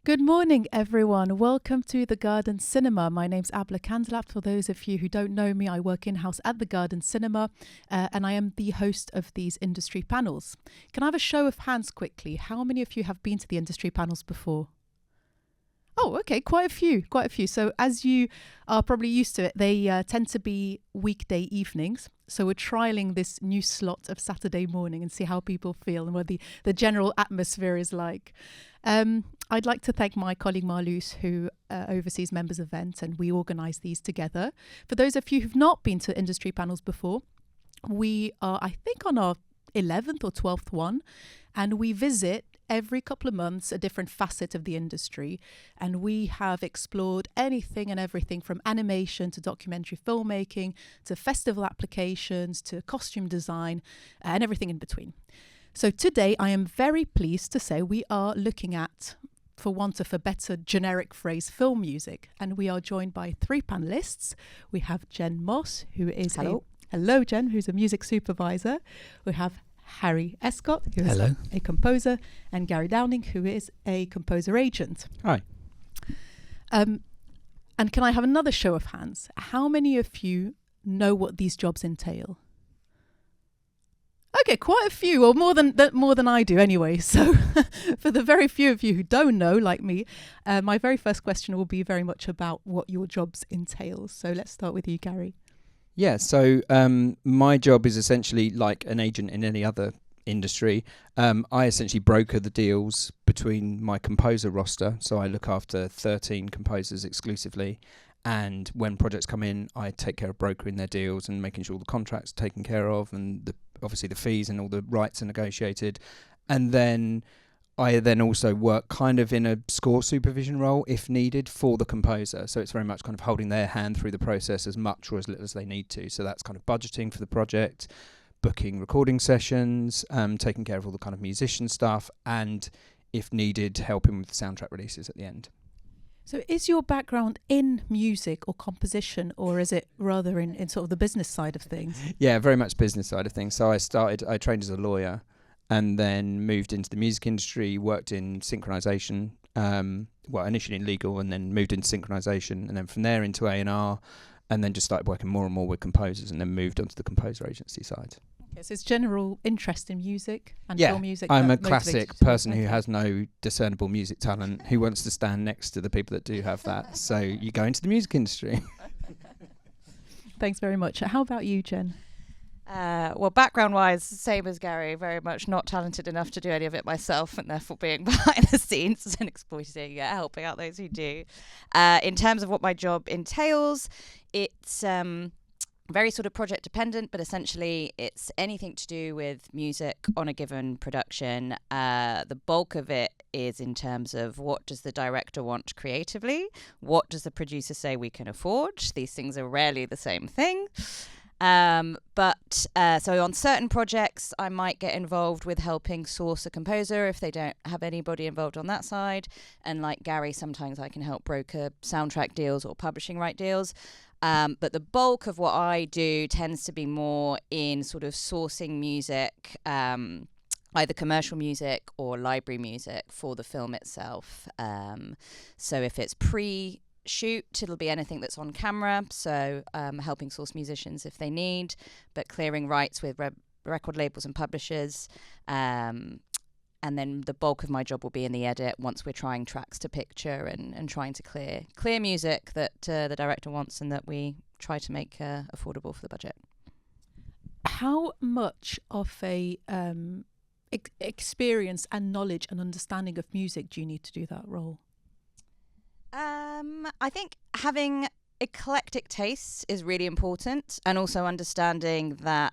Good morning, everyone. Welcome to the Garden Cinema. My name's Abla Kandalaft. For those of you who don't know me, I work in-house at the Garden Cinema, and I am the host of these industry panels. Can I have a show of hands quickly? How many of you have been to the industry panels before? Oh, okay, quite a few. So as you are probably used to it, they tend to be weekday evenings. So we're trialing this new slot of Saturday morning and see how people feel and what the general atmosphere is like. I'd like to thank my colleague Marlus, who oversees members' events, and we organise these together. For those of you who've not been to industry panels before, we are, I think, on our 11th or 12th one, and we visit every couple of months a different facet of the industry, and we have explored anything and everything from animation to documentary filmmaking to festival applications to costume design and everything in between. So today I am very pleased to say we are looking at, for want of a better generic phrase, film music, and we are joined by three panelists. We have Jen Moss, who is Hello Jen, who's a music supervisor. We have Harry Escott, who is a composer, and Gary Downing, who is a composer agent. Hi. And can I have another show of hands? How many of you know what these jobs entail? Okay, quite a few, or more than I do anyway. So for the very few of you who don't know, like me, my very first question will be very much about what your jobs entail. So let's start with you, Gary. Yeah, so my job is essentially like an agent in any other industry. I essentially broker the deals between my composer roster, so I look after 13 composers exclusively, and when projects come in, I take care of brokering their deals and making sure all the contracts are taken care of, and obviously the fees and all the rights are negotiated. And then I also work kind of in a score supervision role, if needed, for the composer. So it's very much kind of holding their hand through the process as much or as little as they need to. So that's kind of budgeting for the project, booking recording sessions, taking care of all the kind of musician stuff, and, if needed, helping with the soundtrack releases at the end. So is your background in music or composition, or is it rather in sort of the business side of things? Yeah, very much business side of things. So I trained as a lawyer, and then moved into the music industry, worked in synchronization, initially in legal, and then moved into synchronization, and then from there into A&R, and then just started working more and more with composers, and then moved onto the composer agency side. Okay, so it's general interest in music and film music. I'm a classic person who has no discernible music talent, who wants to stand next to the people that do have that. So you go into the music industry. Thanks very much. How about you, Jen? Well, background-wise, same as Gary, very much not talented enough to do any of it myself, and therefore being behind the scenes and exploiting, helping out those who do. In terms of what my job entails, it's very sort of project dependent, but essentially it's anything to do with music on a given production. The bulk of it is in terms of what does the director want creatively, what does the producer say we can afford. These things are rarely the same thing. So on certain projects, I might get involved with helping source a composer if they don't have anybody involved on that side. And like Gary, sometimes I can help broker soundtrack deals or publishing right deals. But the bulk of what I do tends to be more in sort of sourcing music, either commercial music or library music for the film itself. So if it's pre-shoot, it'll be anything that's on camera, so helping source musicians if they need, but clearing rights with record labels and publishers. And then the bulk of my job will be in the edit once we're trying tracks to picture and trying to clear music that the director wants and that we try to make affordable for the budget. How much of a experience and knowledge and understanding of music do you need to do that role? I think having eclectic tastes is really important, and also understanding that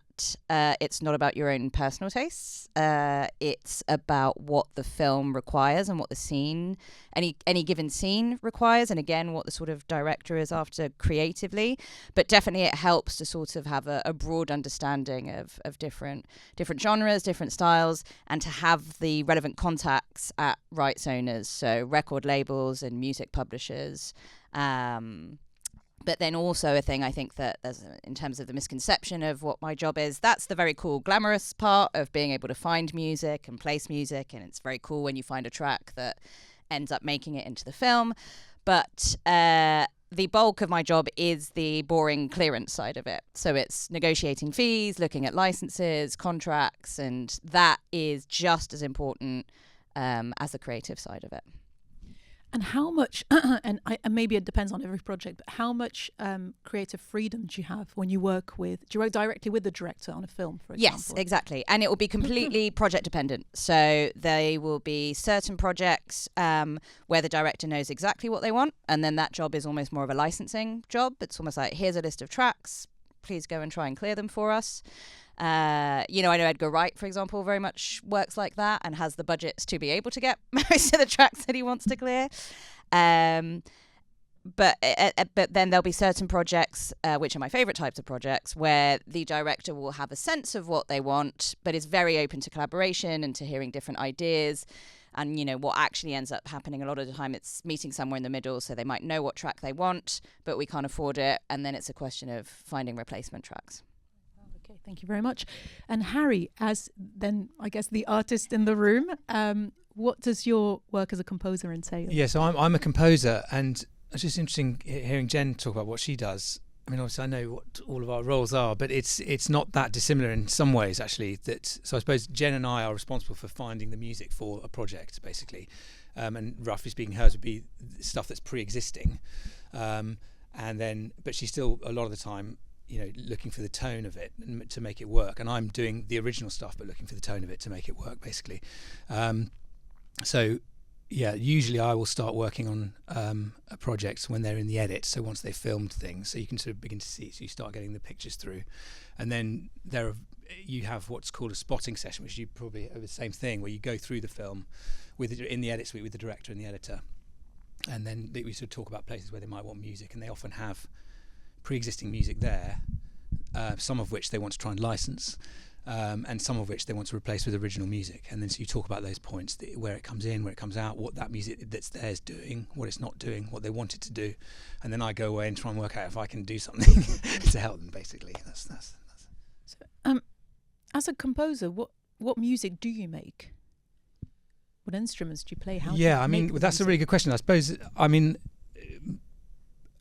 it's not about your own personal tastes. It's about what the film requires and what the scene, any given scene requires, and again, what the sort of director is after creatively. But definitely it helps to sort of have a broad understanding of different genres, different styles, and to have the relevant contacts at rights owners, so record labels and music publishers. But then also a thing I think that there's, in terms of the misconception of what my job is, that's the very cool, glamorous part of being able to find music and place music. And it's very cool when you find a track that ends up making it into the film. But the bulk of my job is the boring clearance side of it. So it's negotiating fees, looking at licenses, contracts, and that is just as important as the creative side of it. And how much, and maybe it depends on every project, but how much creative freedom do you have when you work with, do you work directly with the director on a film, for example? Yes, exactly. And it will be completely project dependent. So there will be certain projects where the director knows exactly what they want. And then that job is almost more of a licensing job. It's almost like, here's a list of tracks. Please go and try and clear them for us. I know Edgar Wright, for example, very much works like that and has the budgets to be able to get most of the tracks that he wants to clear. But then there'll be certain projects, which are my favourite types of projects, where the director will have a sense of what they want, but is very open to collaboration and to hearing different ideas. And, what actually ends up happening a lot of the time, it's meeting somewhere in the middle. So they might know what track they want, but we can't afford it. And then it's a question of finding replacement tracks. Okay, thank you very much. And Harry, as then, I guess, the artist in the room, what does your work as a composer entail? Yeah, so I'm a composer, and it's just interesting hearing Jen talk about what she does. I mean, obviously I know what all of our roles are, but it's not that dissimilar in some ways, actually. So I suppose Jen and I are responsible for finding the music for a project, basically. And roughly speaking, hers would be stuff that's pre-existing. But she's still, a lot of the time, looking for the tone of it to make it work. And I'm doing the original stuff, but looking for the tone of it to make it work, basically. Usually I will start working on a project when they're in the edit. So once they've filmed things, so you can sort of begin to see it. So you start getting the pictures through. And then you have what's called a spotting session, which you probably have the same thing, where you go through the film in the edit suite with the director and the editor. And then we sort of talk about places where they might want music, and they often have pre-existing music there, some of which they want to try and license, and some of which they want to replace with original music. And then so you talk about those points, where it comes in, where it comes out, what that music that's there is doing, what it's not doing, what they want it to do. And then I go away and try and work out if I can do something to help them, basically. That's. So, as a composer, what music do you make? What instruments do you play? How? Yeah, that's a really good question. I suppose,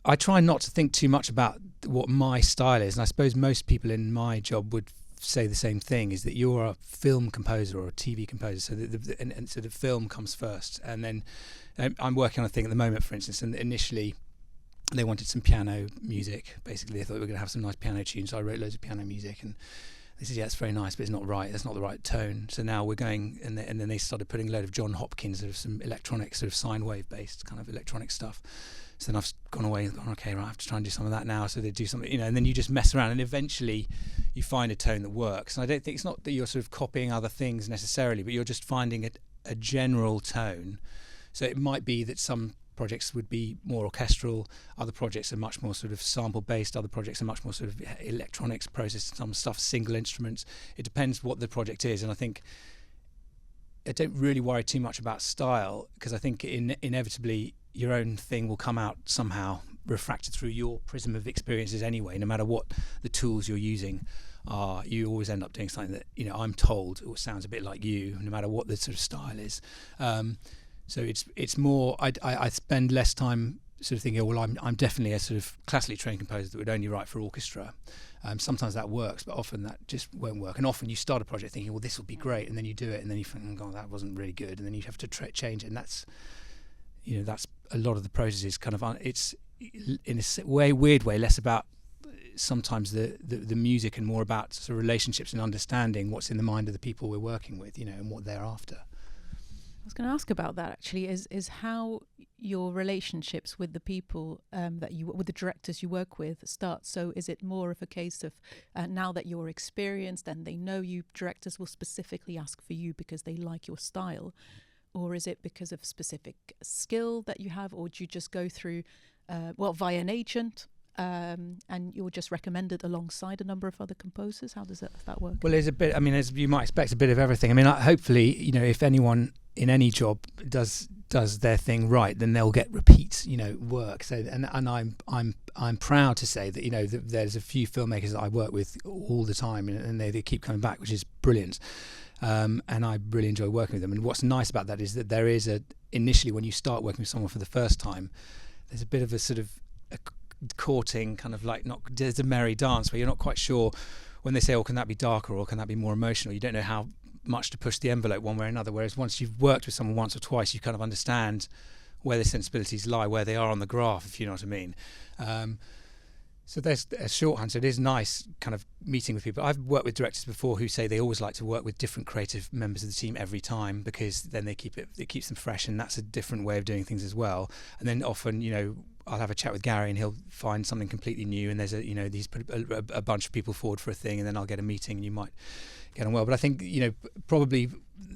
I try not to think too much about what my style is, and I suppose most people in my job would say the same thing, is that you're a film composer or a TV composer, so the film comes first. And then I'm working on a thing at the moment, for instance, and initially they wanted some piano music. Basically, they thought we were going to have some nice piano tunes, so I wrote loads of piano music, and they said, yeah, it's very nice, but it's not right. That's not the right tone. So now we're going, and then they started putting a load of John Hopkins, sort of some electronic, sort of sine wave based kind of electronic stuff. So then I've gone away and gone, okay, right, I have to try and do some of that now. So they do something, and then you just mess around, and eventually you find a tone that works. And I don't think, it's not that you're sort of copying other things necessarily, but you're just finding a general tone. So it might be that some projects would be more orchestral, other projects are much more sort of sample based, other projects are much more sort of electronics processed, some stuff single instruments. It depends what the project is. And I think I don't really worry too much about style, because I think inevitably your own thing will come out somehow refracted through your prism of experiences anyway. No matter what the tools you're using are, you always end up doing something that, I'm told, it sounds a bit like you, no matter what the sort of style is. So it's more, I spend less time sort of thinking, well, I'm definitely a sort of classically trained composer that would only write for orchestra. Sometimes that works, but often that just won't work. And often you start a project thinking, well, this will be great, and then you do it, and then you think, oh God, that wasn't really good, and then you have to change it. And that's a lot of the process is kind of it's in a weird way less about sometimes the music and more about sort of relationships and understanding what's in the mind of the people we're working with, and what they're after. I was going to ask about that actually, is how your relationships with the people with the directors you work with start. So is it more of a case of now that you're experienced and they know you, directors will specifically ask for you because they like your style? Or is it because of specific skill that you have, or do you just go through, via an agent, and you're just recommended alongside a number of other composers? How does that work? Well, there's a bit, as you might expect, a bit of everything. Hopefully, if anyone in any job does their thing right, then they'll get repeat, work. So, and I'm proud to say that, there's a few filmmakers that I work with all the time, and they keep coming back, which is brilliant. And I really enjoy working with them. And what's nice about that is that there is initially when you start working with someone for the first time, there's a bit of a sort of a courting kind of like, not, there's a merry dance where you're not quite sure when they say, oh, can that be darker or can that be more emotional? You don't know how much to push the envelope one way or another, whereas once you've worked with someone once or twice, you kind of understand where the sensibilities lie, where they are on the graph, if you know what I mean. So there's a shorthand. So it is nice kind of meeting with people. I've worked with directors before who say they always like to work with different creative members of the team every time, because then it keeps them fresh, and that's a different way of doing things as well. And then often, I'll have a chat with Gary and he'll find something completely new, and there's he's put a bunch of people forward for a thing, and then I'll get a meeting and you might get on well. But I think, probably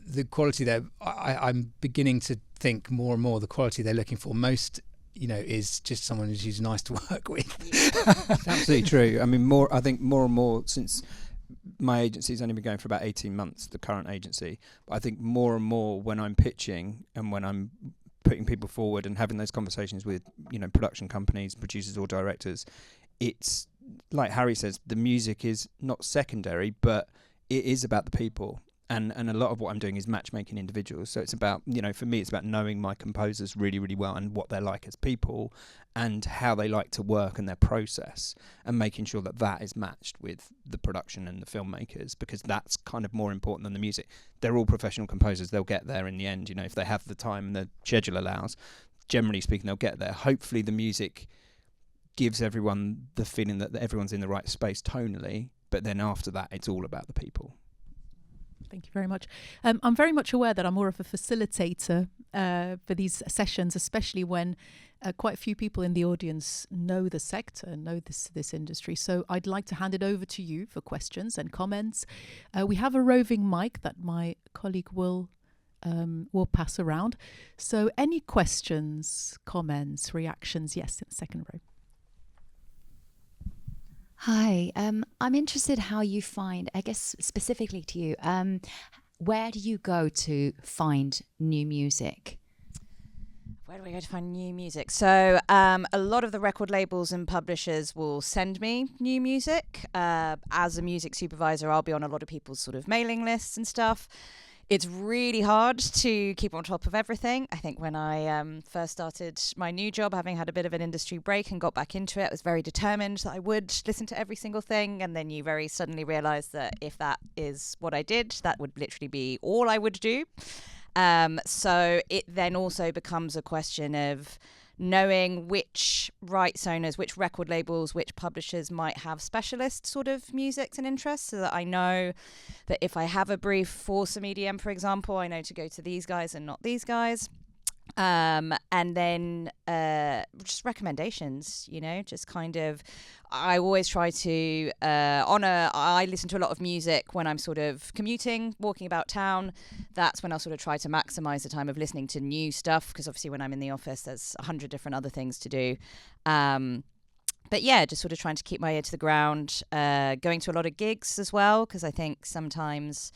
the quality there, I'm beginning to think more and more the quality they're looking for most, is just someone who's nice to work with. It's absolutely true. I mean, I think more and more, since my agency's only been going for about 18 months, the current agency, but I think more and more when I'm pitching and when I'm putting people forward and having those conversations with, production companies, producers or directors, it's like Harry says, the music is not secondary, but it is about the people. And a lot of what I'm doing is matchmaking individuals. So it's about, for me, it's about knowing my composers really, really well and what they're like as people and how they like to work and their process, and making sure that that is matched with the production and the filmmakers, because that's kind of more important than the music. They're all professional composers. They'll get there in the end, if they have the time and the schedule allows. Generally speaking, they'll get there. Hopefully the music gives everyone the feeling that everyone's in the right space tonally, but then after that, it's all about the people. Thank you very much. I'm very much aware that I'm more of a facilitator for these sessions, especially when quite a few people in the audience know the sector, know this industry. So I'd like to hand it over to you for questions and comments. We have a roving mic that my colleague will pass around. So any questions, comments, reactions? Yes, in the second row. Hi, I'm interested how you find, I guess specifically to you, where do you go to find new music? Where do we go to find new music? So a lot of the record labels and publishers will send me new music. As a music supervisor, I'll be on a lot of people's sort of mailing lists and stuff. It's really hard to keep on top of everything. I think when I first started my new job, having had a bit of an industry break and got back into it, I was very determined that I would listen to every single thing. And then you very suddenly realise that if that is what I did, that would literally be all I would do. So it then also becomes a question of knowing which rights owners, which record labels, which publishers might have specialist sort of musics and interests, so that I know that if I have a brief for some EDM, for example, I know to go to these guys and not these guys. And then just recommendations, just kind of, I always try to I listen to a lot of music when I'm sort of commuting, walking about town. That's when I'll sort of try to maximize the time of listening to new stuff, because obviously when I'm in the office there's 100 different other things to do. But yeah, just sort of trying to keep my ear to the ground, going to a lot of gigs as well, because I think sometimes,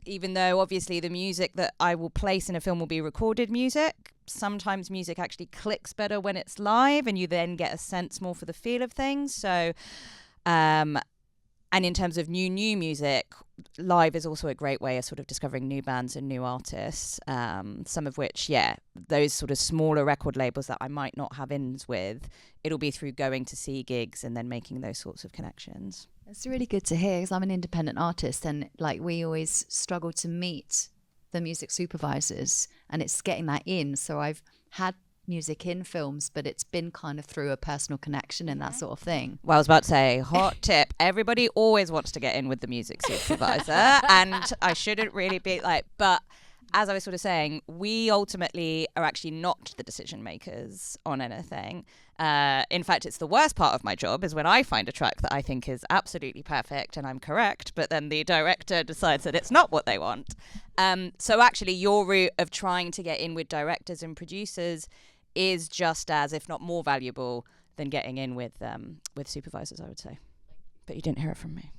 even though obviously the music that I will place in a film will be recorded music, sometimes music actually clicks better when it's live, and you then get a sense more for the feel of things. So, and in terms of new music, live is also a great way of sort of discovering new bands and new artists, some of which, those sort of smaller record labels that I might not have ins with, it'll be through going to see gigs and then making those sorts of connections. It's really good to hear, because I'm an independent artist, and we always struggle to meet the music supervisors, and it's getting that in. So I've had music in films, but it's been kind of through a personal connection and that sort of thing. Well, I was about to say, hot tip, everybody always wants to get in with the music supervisor, and I shouldn't really be but as I was sort of saying, we ultimately are actually not the decision makers on anything. In fact, it's the worst part of my job is when I find a track that I think is absolutely perfect and I'm correct, but then the director decides that it's not what they want. So actually your route of trying to get in with directors and producers is just as, if not more valuable than getting in with supervisors, I would say. But you didn't hear it from me.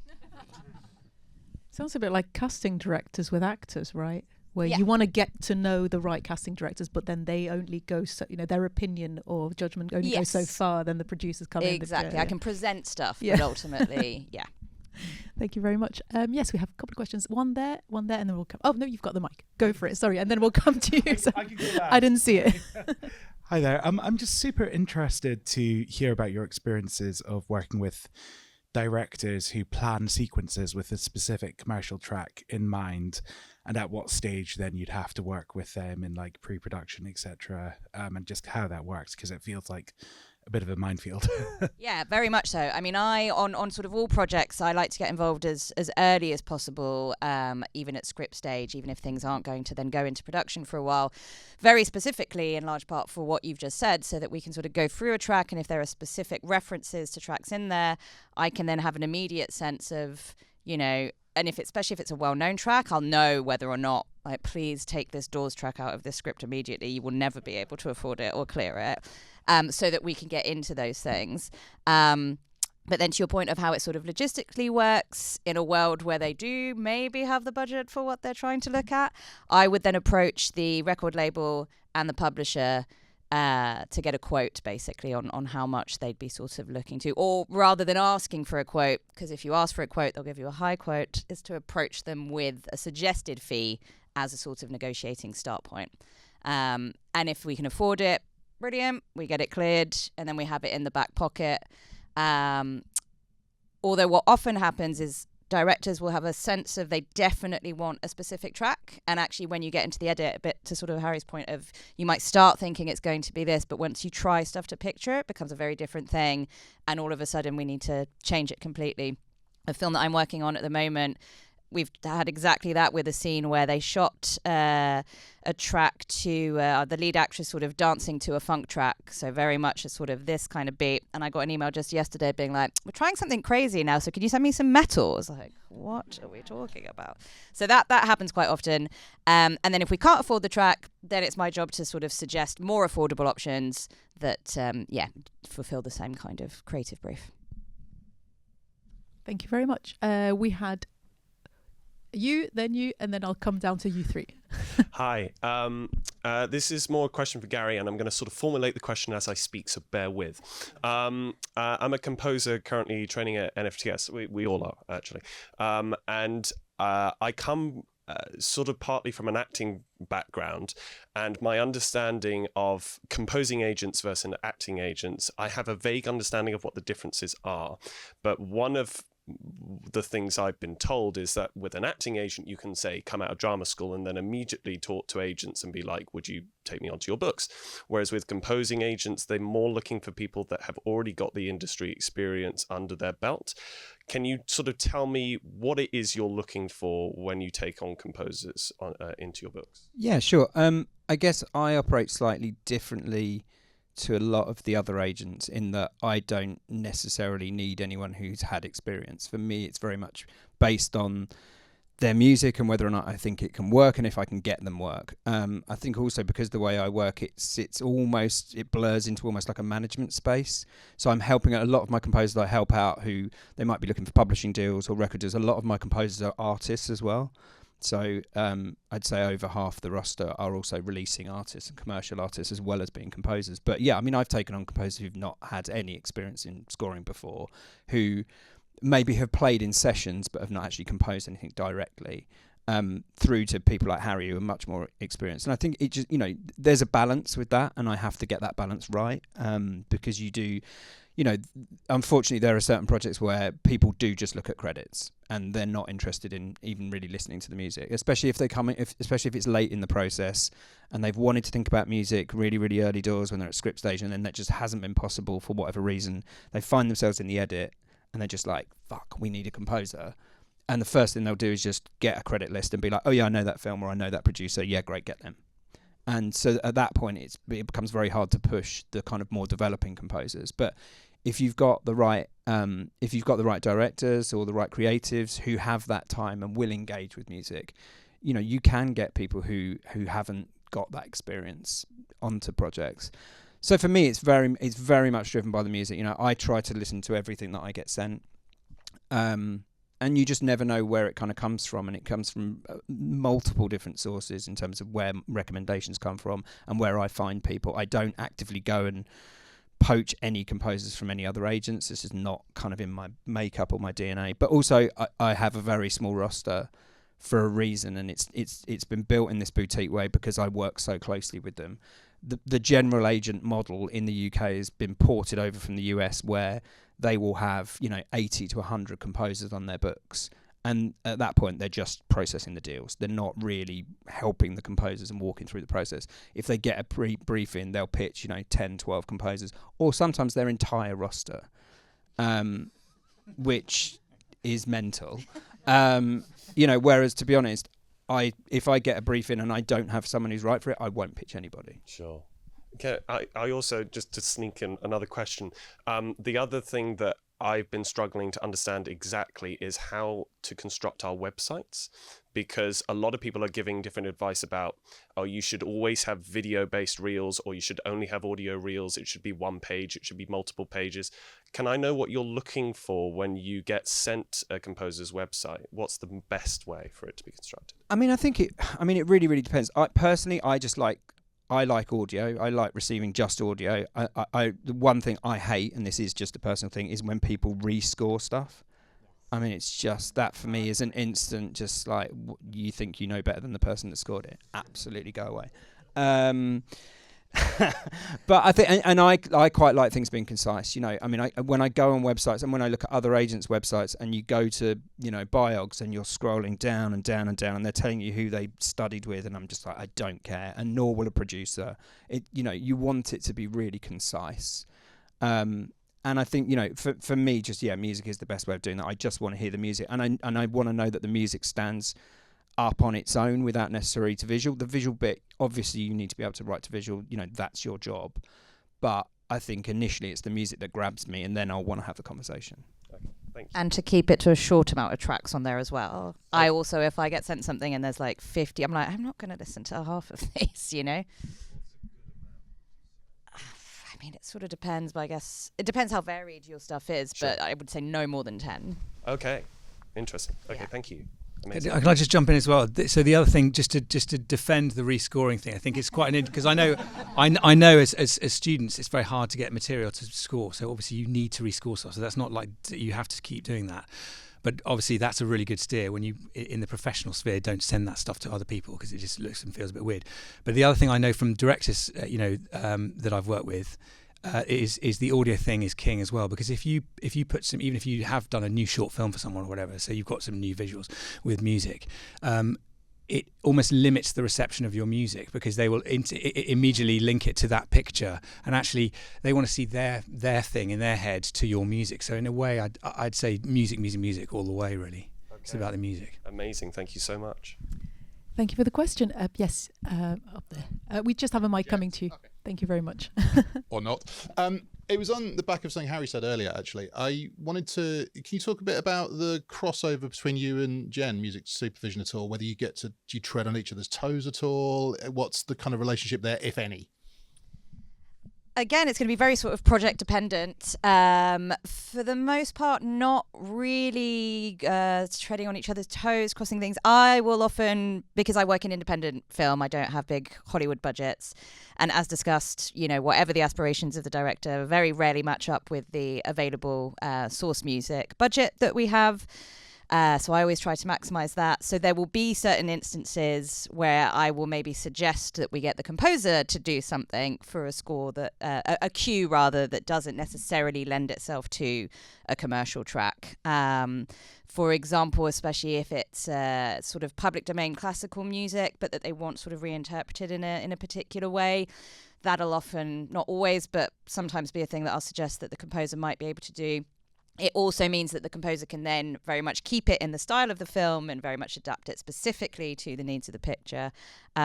Sounds a bit like casting directors with actors, right? Where you want to get to know the right casting directors, but then they only go so, their opinion or judgment only goes so far, then the producers come in. Exactly. I can present stuff, but ultimately, Thank you very much. Yes, we have a couple of questions. One there, and then we'll come. Oh no, you've got the mic. Go for it. Sorry, and then we'll come to you. I can go last. I didn't see it. Hi there. I'm just super interested to hear about your experiences of working with directors who plan sequences with a specific commercial track in mind, and at what stage then you'd have to work with them in like pre-production, etc., and just how that works, because it feels like a bit of a minefield. Yeah, very much so. I mean, on sort of all projects, I like to get involved as early as possible, even at script stage, even if things aren't going to then go into production for a while, very specifically in large part for what you've just said, so that we can sort of go through a track, and if there are specific references to tracks in there, I can then have an immediate sense of, and especially if it's a well-known track, I'll know whether or not, like, please take this Doors track out of this script immediately. You will never be able to afford it or clear it. So that we can get into those things. But then to your point of how it sort of logistically works in a world where they do maybe have the budget for what they're trying to look at, I would then approach the record label and the publisher to get a quote basically on how much they'd be sort of looking to, or rather than asking for a quote, because if you ask for a quote, they'll give you a high quote, is to approach them with a suggested fee as a sort of negotiating start point. And if we can afford it, brilliant, we get it cleared, and then we have it in the back pocket. Although what often happens is directors will have a sense of they definitely want a specific track, and actually when you get into the edit, a bit to sort of Harry's point of, you might start thinking it's going to be this, but once you try stuff to picture, it becomes a very different thing, and all of a sudden we need to change it completely. A film that I'm working on at the moment, we've had exactly that with a scene where they shot a track to the lead actress sort of dancing to a funk track, so very much a sort of this kind of beat. And I got an email just yesterday being like, we're trying something crazy now, so can you send me some metal? I was like, what are we talking about? So that happens quite often. And then if we can't afford the track, then it's my job to sort of suggest more affordable options that, fulfill the same kind of creative brief. Thank you very much. We had you, and then I'll come down to you three. Hi. This is more a question for Gary, and I'm going to sort of formulate the question as I speak, so bear with. I'm a composer currently training at NFTS. We all are, actually. And I come sort of partly from an acting background, and my understanding of composing agents versus acting agents, I have a vague understanding of what the differences are. But one of the things I've been told is that with an acting agent, you can say, come out of drama school and then immediately talk to agents and be like, would you take me onto your books? Whereas with composing agents, they're more looking for people that have already got the industry experience under their belt. Can you sort of tell me what it is you're looking for when you take on composers into your books? Yeah, sure. I guess I operate slightly differently to a lot of the other agents in that I don't necessarily need anyone who's had experience. For me, it's very much based on their music and whether or not I think it can work and if I can get them work. I think also because the way I work, it blurs into almost like a management space. So I'm helping a lot of my composers I help out who they might be looking for publishing deals or record deals. A lot of my composers are artists as well. So I'd say over half the roster are also releasing artists and commercial artists as well as being composers. But yeah, I mean, I've taken on composers who've not had any experience in scoring before, who maybe have played in sessions but have not actually composed anything directly, through to people like Harry who are much more experienced. And I think it just, there's a balance with that, and I have to get that balance right, because you do... unfortunately, there are certain projects where people do just look at credits and they're not interested in even really listening to the music, especially if it's late in the process and they've wanted to think about music really, really early doors when they're at script stage, and then that just hasn't been possible for whatever reason. They find themselves in the edit and they're just like, fuck, we need a composer. And the first thing they'll do is just get a credit list and be like, oh yeah, I know that film or I know that producer. Yeah, great, get them. And so at that point, it becomes very hard to push the kind of more developing composers. But if you've got the right directors or the right creatives who have that time and will engage with music, you can get people who haven't got that experience onto projects. So for me, it's very much driven by the music. I try to listen to everything that I get sent, and you just never know where it kind of comes from, and it comes from multiple different sources in terms of where recommendations come from and where I find people. I don't actively go and poach any composers from any other agents. This is not kind of in my makeup or my DNA. But also, I have a very small roster for a reason, and it's been built in this boutique way because I work so closely with them. The general agent model in the UK has been ported over from the US, where they will have 80 to 100 composers on their books, and at that point they're just processing the deals. They're not really helping the composers and walking through the process. If they get a brief in, they'll pitch 10, 12 composers, or sometimes their entire roster, which is mental. Whereas, to be honest, if I get a brief in and I don't have someone who's right for it, I won't pitch anybody. Sure. Okay. I also, just to sneak in another question, the other thing that I've been struggling to understand exactly is how to construct our websites, because a lot of people are giving different advice about, you should always have video-based reels, or you should only have audio reels. It should be one page. It should be multiple pages. Can I know what you're looking for when you get sent a composer's website? What's the best way for it to be constructed? I think it really, really depends. I like audio. I like receiving just audio. The one thing I hate, and this is just a personal thing, is when people rescore stuff. It's just that for me is an instant, just like, you think you know better than the person that scored it. Absolutely go away. But I think, and I quite like things being concise. When I go on websites and when I look at other agents' websites, and you go to Biogs and you're scrolling down and down and down, and they're telling you who they studied with, and I'm just like, I don't care, and nor will a producer. You want it to be really concise. And I think for me, just music is the best way of doing that. I just want to hear the music, and I want to know that the music stands up on its own without necessarily to visual. The visual bit, obviously you need to be able to write to visual, that's your job. But I think initially it's the music that grabs me, and then I'll want to have the conversation. Okay, thank you. And to keep it to a short amount of tracks on there as well. I also, if I get sent something and there's like 50, I'm like, I'm not going to listen to half of these, It sort of depends, but I guess it depends how varied your stuff is, Sure. But I would say no more than 10. Okay, interesting. Okay, Yeah. Thank you. Amazing. Can I just jump in as well? So the other thing, just to defend the rescoring thing, I think it's quite an because I know as students it's very hard to get material to score. So obviously you need to rescore stuff. So that's not like you have to keep doing that. But obviously that's a really good steer when you, in the professional sphere, don't send that stuff to other people because it just looks and feels a bit weird. But the other thing I know from directors, that I've worked with, is the audio thing is king as well, because if you put some, even if you have done a new short film for someone or whatever, so you've got some new visuals with music, it almost limits the reception of your music because they will immediately link it to that picture, and actually they want to see their thing in their head to your music. So in a way, I'd say music all the way, really. Okay. It's about the music. Amazing. Thank you so much. Thank you for the question. Yes, up there. We just have a mic coming to you. Okay. Thank you very much. Or not. It was on the back of something Harry said earlier, actually. I wanted to... Can you talk a bit about the crossover between you and Jen, music supervision at all? Whether you do you tread on each other's toes at all? What's the kind of relationship there, if any? Again, it's going to be very sort of project dependent. For the most part, not really treading on each other's toes, crossing things. I will often, because I work in independent film, I don't have big Hollywood budgets. And as discussed, whatever the aspirations of the director, very rarely match up with the available source music budget that we have. So I always try to maximize that. So there will be certain instances where I will maybe suggest that we get the composer to do something for a score that, a cue rather, that doesn't necessarily lend itself to a commercial track. For example, especially if it's sort of public domain classical music, but that they want sort of reinterpreted in a particular way. That'll often, not always, but sometimes be a thing that I'll suggest that the composer might be able to do. It also means that the composer can then very much keep it in the style of the film and very much adapt it specifically to the needs of the picture. So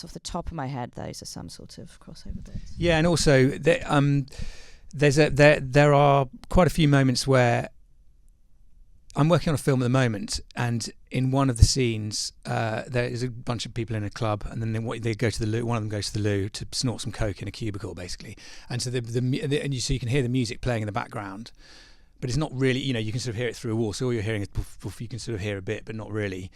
off the top of my head, those are some sort of crossover bits. Yeah, and also there are quite a few moments where I'm working on a film at the moment, and in one of the scenes, there is a bunch of people in a club, and then they go to the loo. One of them goes to the loo to snort some coke in a cubicle, basically. And so so you can hear the music playing in the background. But it's not really, you can sort of hear it through a wall. So all you're hearing is poof, poof, you can sort of hear a bit, but not really.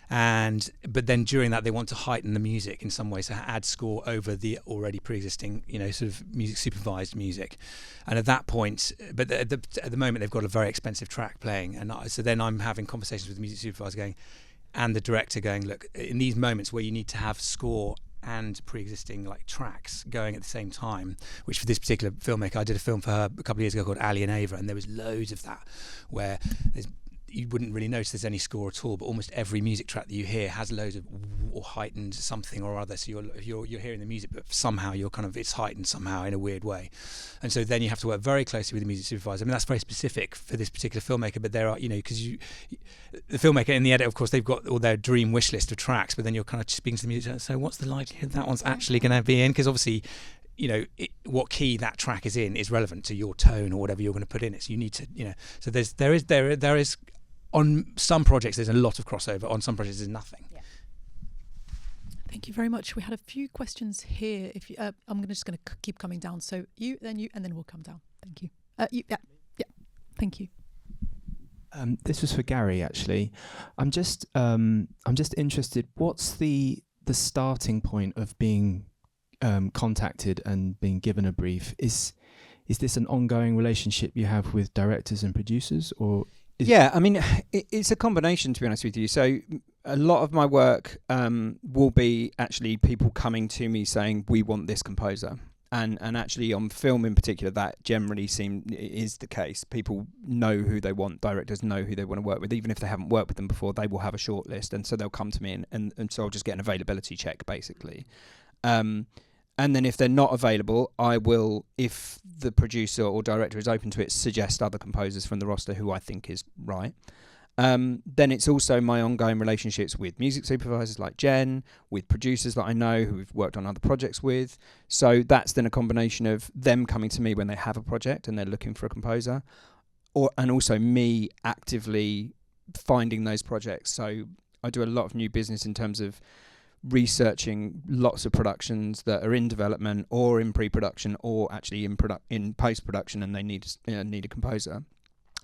But then during that they want to heighten the music in some way, so add score over the already pre-existing, sort of music supervised music. And at that point, but at the moment they've got a very expensive track playing, and so then I'm having conversations with the music supervisor going, and the director going, look, in these moments where you need to have score and pre-existing like tracks going at the same time, which for this particular filmmaker, I did a film for her a couple of years ago called Ali and Ava, and there was loads of that where you wouldn't really notice there's any score at all, but almost every music track that you hear has loads of or heightened something or other. So you're hearing the music, but somehow it's heightened somehow in a weird way. And so then you have to work very closely with the music supervisor. I mean, that's very specific for this particular filmmaker, but there are, because the filmmaker and the editor, of course, they've got all their dream wish list of tracks, but then you're kind of speaking to the music. So what's the likelihood that one's actually going to be in? Because obviously, what key that track is in is relevant to your tone or whatever you're going to put in it. So you need to, so there is on some projects there's a lot of crossover. On some projects there's nothing. Yeah. Thank you very much. We had a few questions here. If you, I'm just going to keep coming down. So you, and then we'll come down. Thank you. Yeah. Thank you. This was for Gary, actually. I'm just interested. What's the starting point of being contacted and being given a brief? Is this an ongoing relationship you have with directors and producers, or? Yeah, I mean, it's a combination, to be honest with you. So a lot of my work will be actually people coming to me saying, we want this composer. And actually on film in particular, that generally is the case. People know who they want, directors know who they want to work with. Even if they haven't worked with them before, they will have a short list. And so they'll come to me and so I'll just get an availability check, basically. And then if they're not available, I will, if the producer or director is open to it, suggest other composers from the roster who I think is right. Then it's also my ongoing relationships with music supervisors like Jen, with producers that I know who we've worked on other projects with. So that's then a combination of them coming to me when they have a project and they're looking for a composer, and also me actively finding those projects. So I do a lot of new business in terms of researching lots of productions that are in development or in pre-production or actually in post-production, and they need a composer.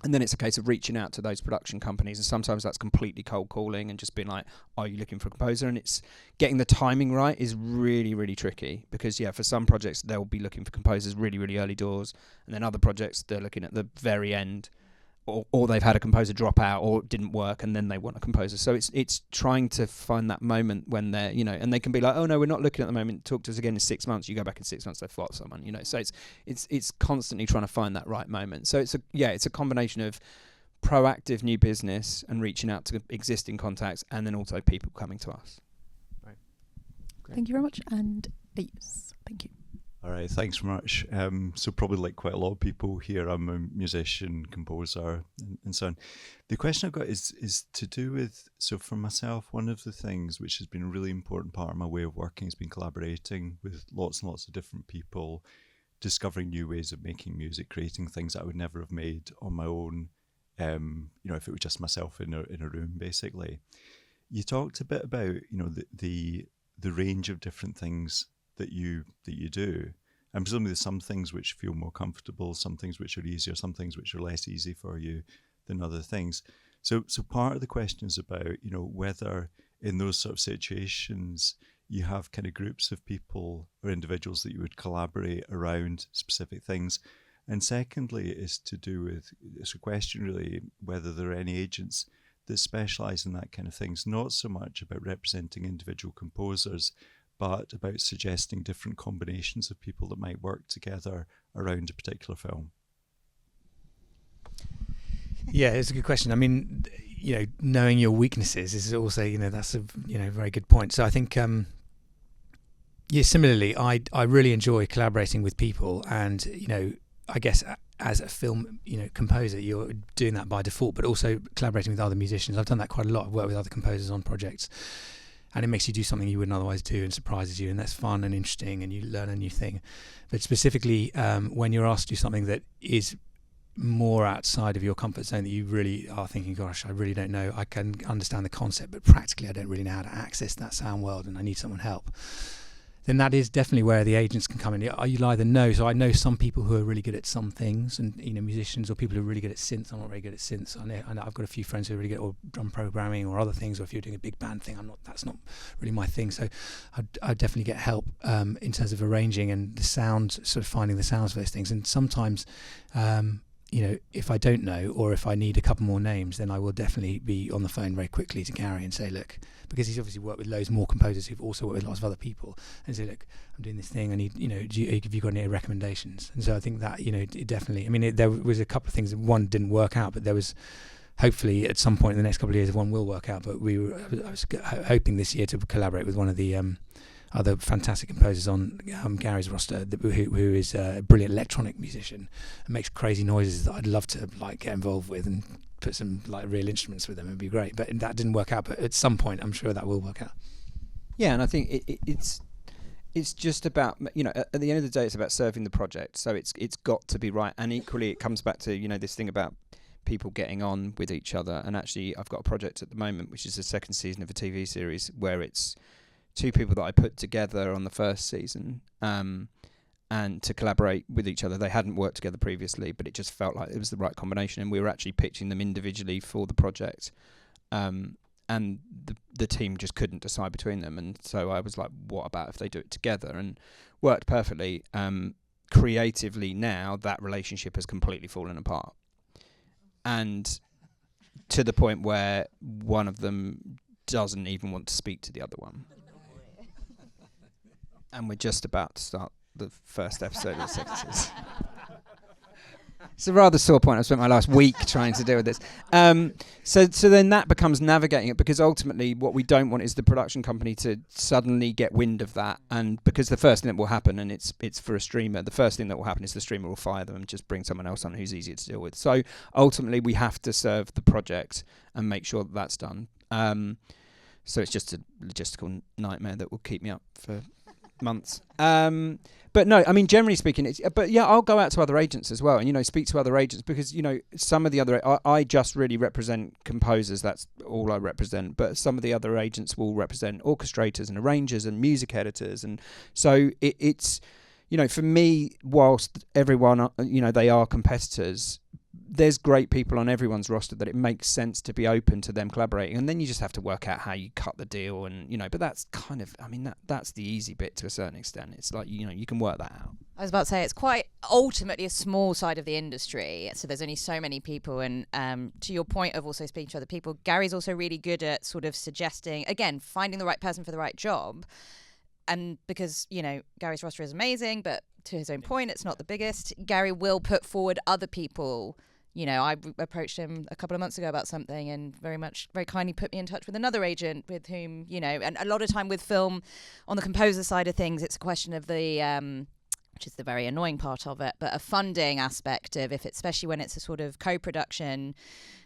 And then it's a case of reaching out to those production companies, and sometimes that's completely cold calling and just being like, are you looking for a composer? And it's getting the timing right is really, really tricky, because for some projects they'll be looking for composers really, really early doors, and then other projects they're looking at the very end, or they've had a composer drop out or it didn't work and then they want a composer. So it's trying to find that moment when they're, and they can be like, oh no, we're not looking at the moment, talk to us again in 6 months. You go back in 6 months, they've got someone, so it's constantly trying to find that right moment. So it's a combination of proactive new business and reaching out to existing contacts, and then also people coming to us. Right. Great. Thank you very much. And yes, thank you. All right, thanks very much. So probably like quite a lot of people here, I'm a musician, composer, and so on. The question I've got is to do with, so for myself, one of the things which has been a really important part of my way of working has been collaborating with lots and lots of different people, discovering new ways of making music, creating things that I would never have made on my own, if it was just myself in a room, basically. You talked a bit about, the range of different things that you do, and presumably there's some things which feel more comfortable, some things which are easier, some things which are less easy for you than other things. So part of the question is about whether in those sort of situations you have kind of groups of people or individuals that you would collaborate around specific things. And secondly is to do with, it's a question really whether there are any agents that specialise in that kind of things, not so much about representing individual composers, but about suggesting different combinations of people that might work together around a particular film. Yeah, it's a good question. I mean, knowing your weaknesses is also, that's a very good point. So I think, similarly, I really enjoy collaborating with people, and I guess as a film composer, you're doing that by default, but also collaborating with other musicians. I've done that quite a lot. I've worked with other composers on projects. And it makes you do something you wouldn't otherwise do, and surprises you, and that's fun and interesting, and you learn a new thing. But specifically, when you're asked to do something that is more outside of your comfort zone, that you really are thinking, gosh, I really don't know. I can understand the concept, but practically I don't really know how to access that sound world, and I need someone help. then that is definitely where the agents can come in. You'll either know. So I know some people who are really good at some things, and musicians or people who are really good at synths. I'm not very good at synths. I know I've got a few friends who are really good at drum programming or other things. Or if you're doing a big band thing, that's not really my thing. So I definitely get help in terms of arranging and the sound, sort of finding the sounds for those things. And sometimes, if I don't know or if I need a couple more names, then I will definitely be on the phone very quickly to Gary and say, look, because he's obviously worked with loads more composers who've also worked with lots of other people, and say, look, I'm doing this thing. I need, have you got any recommendations? And so I think that, it definitely, there was a couple of things. One didn't work out, but there was, hopefully at some point in the next couple of years, one will work out. But I was hoping this year to collaborate with one of the other fantastic composers on Gary's roster, who is a brilliant electronic musician and makes crazy noises that I'd love to get involved with and put some real instruments with them. It'd be great, but that didn't work out. But at some point, I'm sure that will work out. Yeah, and I think it's just about, at the end of the day, it's about serving the project. So it's got to be right, and equally it comes back to this thing about people getting on with each other. And actually, I've got a project at the moment, which is the second season of a TV series where it's two people that I put together on the first season, and to collaborate with each other. They hadn't worked together previously, but it just felt like it was the right combination, and we were actually pitching them individually for the project, and the team just couldn't decide between them, and so I was like, what about if they do it together? And worked perfectly. Creatively now, that relationship has completely fallen apart, and to the point where one of them doesn't even want to speak to the other one. And we're just about to start the first episode of the second season. It's a rather sore point. I've spent my last week trying to deal with this. So then that becomes navigating it, because ultimately what we don't want is the production company to suddenly get wind of that. And because the first thing that will happen, and it's for a streamer, the first thing that will happen is the streamer will fire them and just bring someone else on who's easier to deal with. So ultimately we have to serve the project and make sure that that's done. So it's just a logistical nightmare that will keep me up for months. But no, generally speaking, I'll go out to other agents as well, and speak to other agents, because some of the other I just really represent composers. That's all I represent. But some of the other agents will represent orchestrators and arrangers and music editors, and so it's for me, whilst everyone they are competitors, there's great people on everyone's roster that it makes sense to be open to them collaborating, and then you just have to work out how you cut the deal, and but that's kind of, that's the easy bit to a certain extent. It's like you can work that out. I was about to say, it's quite ultimately a small side of the industry, so there's only so many people, and to your point of also speaking to other people, Gary's also really good at sort of suggesting, again, finding the right person for the right job. And because Gary's roster is amazing, but to his own point, it's not the biggest, Gary will put forward other people. I approached him a couple of months ago about something, and very kindly put me in touch with another agent with whom, and a lot of time with film, on the composer side of things, it's a question of the, which is the very annoying part of it, but a funding aspect of, especially when it's a sort of co-production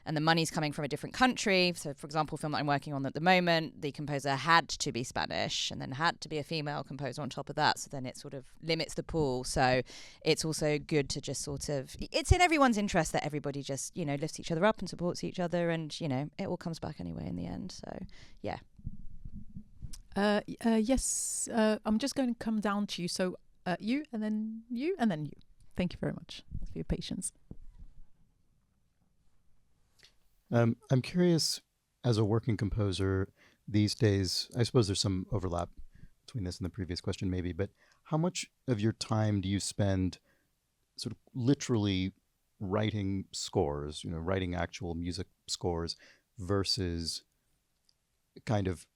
and the money's coming from a different country. So, for example, a film that I'm working on at the moment, the composer had to be Spanish and then had to be a female composer on top of that. So then it sort of limits the pool. So it's also good to just sort of, it's in everyone's interest that everybody just, lifts each other up and supports each other, and, it all comes back anyway in the end. So, yeah. Yes, I'm just going to come down to you. So you, and then you, and then you. Thank you very much for your patience. I'm curious, as a working composer these days, I suppose there's some overlap between this and the previous question maybe, but how much of your time do you spend sort of literally writing scores, writing actual music scores, versus kind of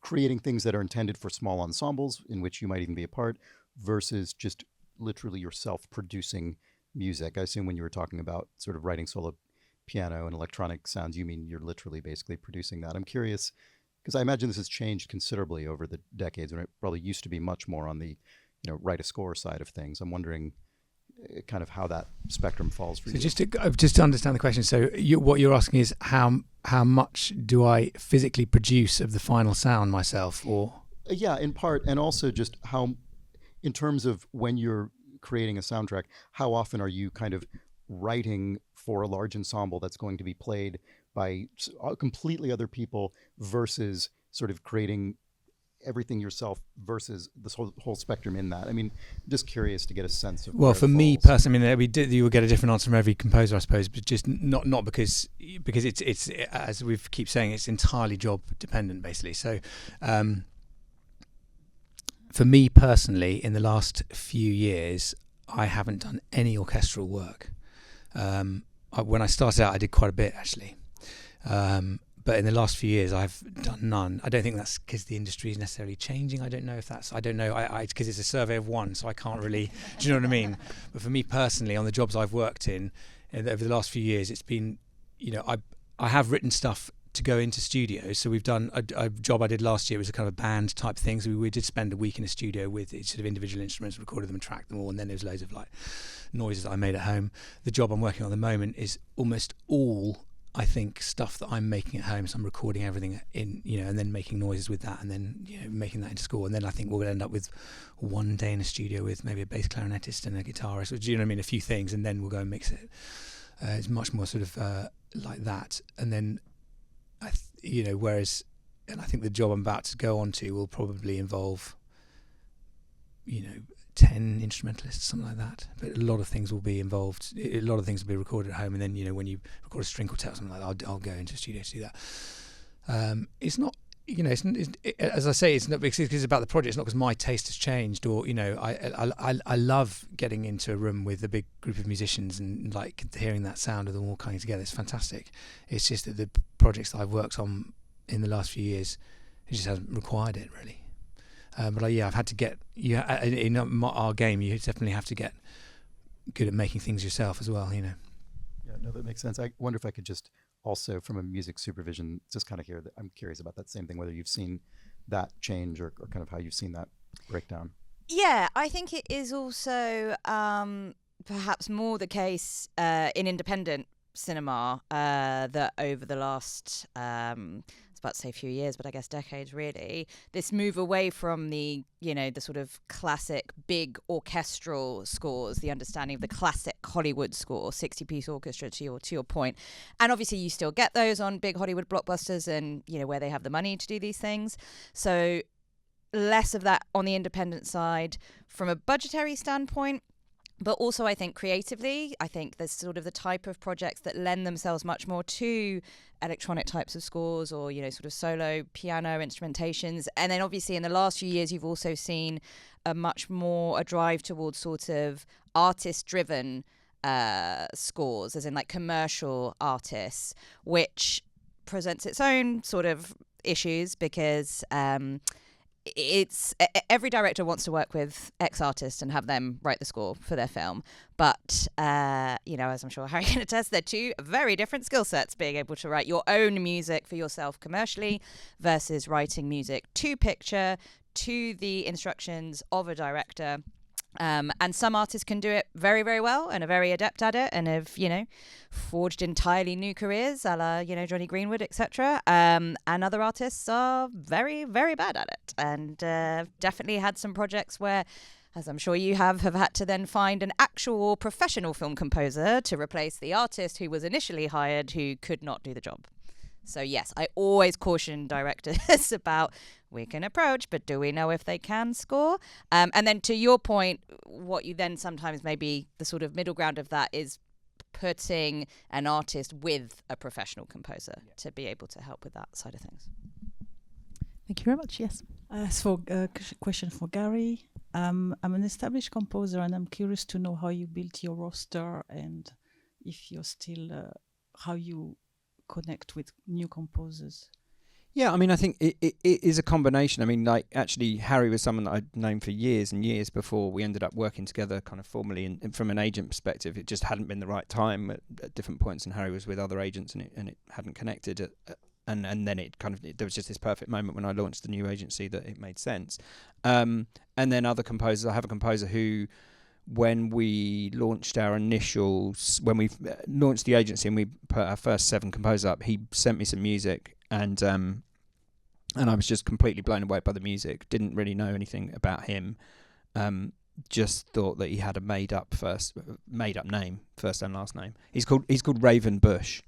creating things that are intended for small ensembles in which you might even be a part, versus just literally yourself producing music? I assume when you were talking about sort of writing solo piano and electronic sounds, you mean you're literally basically producing that. I'm curious, because I imagine this has changed considerably over the decades, when it probably used to be much more on the, write a score side of things. I'm wondering kind of how that spectrum falls for you. So just to understand the question, so what you're asking is how much do I physically produce of the final sound myself, or? Yeah, in part, and also just how, in terms of when you're creating a soundtrack, how often are you kind of writing for a large ensemble that's going to be played by completely other people, versus sort of creating everything yourself versus this whole spectrum in that? I mean, just curious to get a sense of. Well, where for it me falls. personally, I mean, you will get a different answer from every composer, I suppose, but just not because it's as we keep saying, it's entirely job dependent, basically. So, for me personally, in the last few years, I haven't done any orchestral work. When I started out, I did quite a bit actually. But in the last few years, I've done none. I don't think that's because the industry is necessarily changing. I don't know if that's. I don't know. Because it's a survey of one, so I can't really. Do you know what I mean? But for me personally, on the jobs I've worked in over the last few years, it's been, I have written stuff to go into studios. So we've done a job I did last year was a kind of a band type thing. So we did spend a week in a studio with sort of individual instruments, recorded them and tracked them all, and then there's loads of like noises that I made at home. The job I'm working on at the moment is almost all, I think, stuff that I'm making at home. So I'm recording everything in, and then making noises with that, and then making that into score. And then I think we'll end up with one day in a studio with maybe a bass clarinetist and a guitarist, or, do you know what I mean, a few things, and then we'll go and mix it. It's much more sort of like that. And then whereas, and I think the job I'm about to go on to will probably involve 10 instrumentalists, something like that. But a lot of things will be involved. A lot of things will be recorded at home, and then when you record a string quartet or something like that, I'll go into a studio to do that. It's not, as I say, it's not because it's about the project. It's not because my taste has changed, or I love getting into a room with a big group of musicians and like hearing that sound of them all coming together. It's fantastic. It's just that the projects that I've worked on in the last few years, it just hasn't required it really. But I've had to get in our game. You definitely have to get good at making things yourself as well. Yeah, no, that makes sense. I wonder if I could just also, from a music supervision, just kind of hear that. I'm curious about that same thing, whether you've seen that change or kind of how you've seen that breakdown. Yeah, I think it is also perhaps more the case in independent cinema that over the last I was about to say a few years, but I guess decades really, this move away from the the sort of classic big orchestral scores, the understanding of the classic Hollywood score, 60-piece orchestra to your point. And obviously you still get those on big Hollywood blockbusters and where they have the money to do these things. So less of that on the independent side from a budgetary standpoint. But also, I think creatively, I think there's sort of the type of projects that lend themselves much more to electronic types of scores or, sort of solo piano instrumentations. And then obviously in the last few years, you've also seen a drive towards sort of artist-driven scores, as in like commercial artists, which presents its own sort of issues because it's every director wants to work with X artist and have them write the score for their film, but as I'm sure Harry can attest, they're two very different skill sets, being able to write your own music for yourself commercially versus writing music to picture, to the instructions of a director. And some artists can do it very, very well and are very adept at it and have, forged entirely new careers, a la, Johnny Greenwood, etc. And other artists are very, very bad at it and definitely had some projects where, as I'm sure you have had to then find an actual professional film composer to replace the artist who was initially hired who could not do the job. So yes, I always caution directors about we can approach, but do we know if they can score? And then to your point, what you then sometimes maybe the sort of middle ground of that is putting an artist with a professional composer to be able to help with that side of things. Thank you very much. Yes. So question for Gary. I'm an established composer and I'm curious to know how you built your roster and if you're still, how you connect with new composers. Yeah, I mean, I think it is a combination. I mean, like, actually, Harry was someone that I'd known for years and years before we ended up working together kind of formally. And from an agent perspective, it just hadn't been the right time at different points, and Harry was with other agents and it hadn't connected. And then there was just this perfect moment when I launched the new agency that it made sense. And then other composers, I have a composer who, when we launched when we launched the agency and we put our first 7 composers up, he sent me some music and I was just completely blown away by the music. Didn't really know anything about him. Just thought that he had a made up name, first and last name. He's called Raven Bush.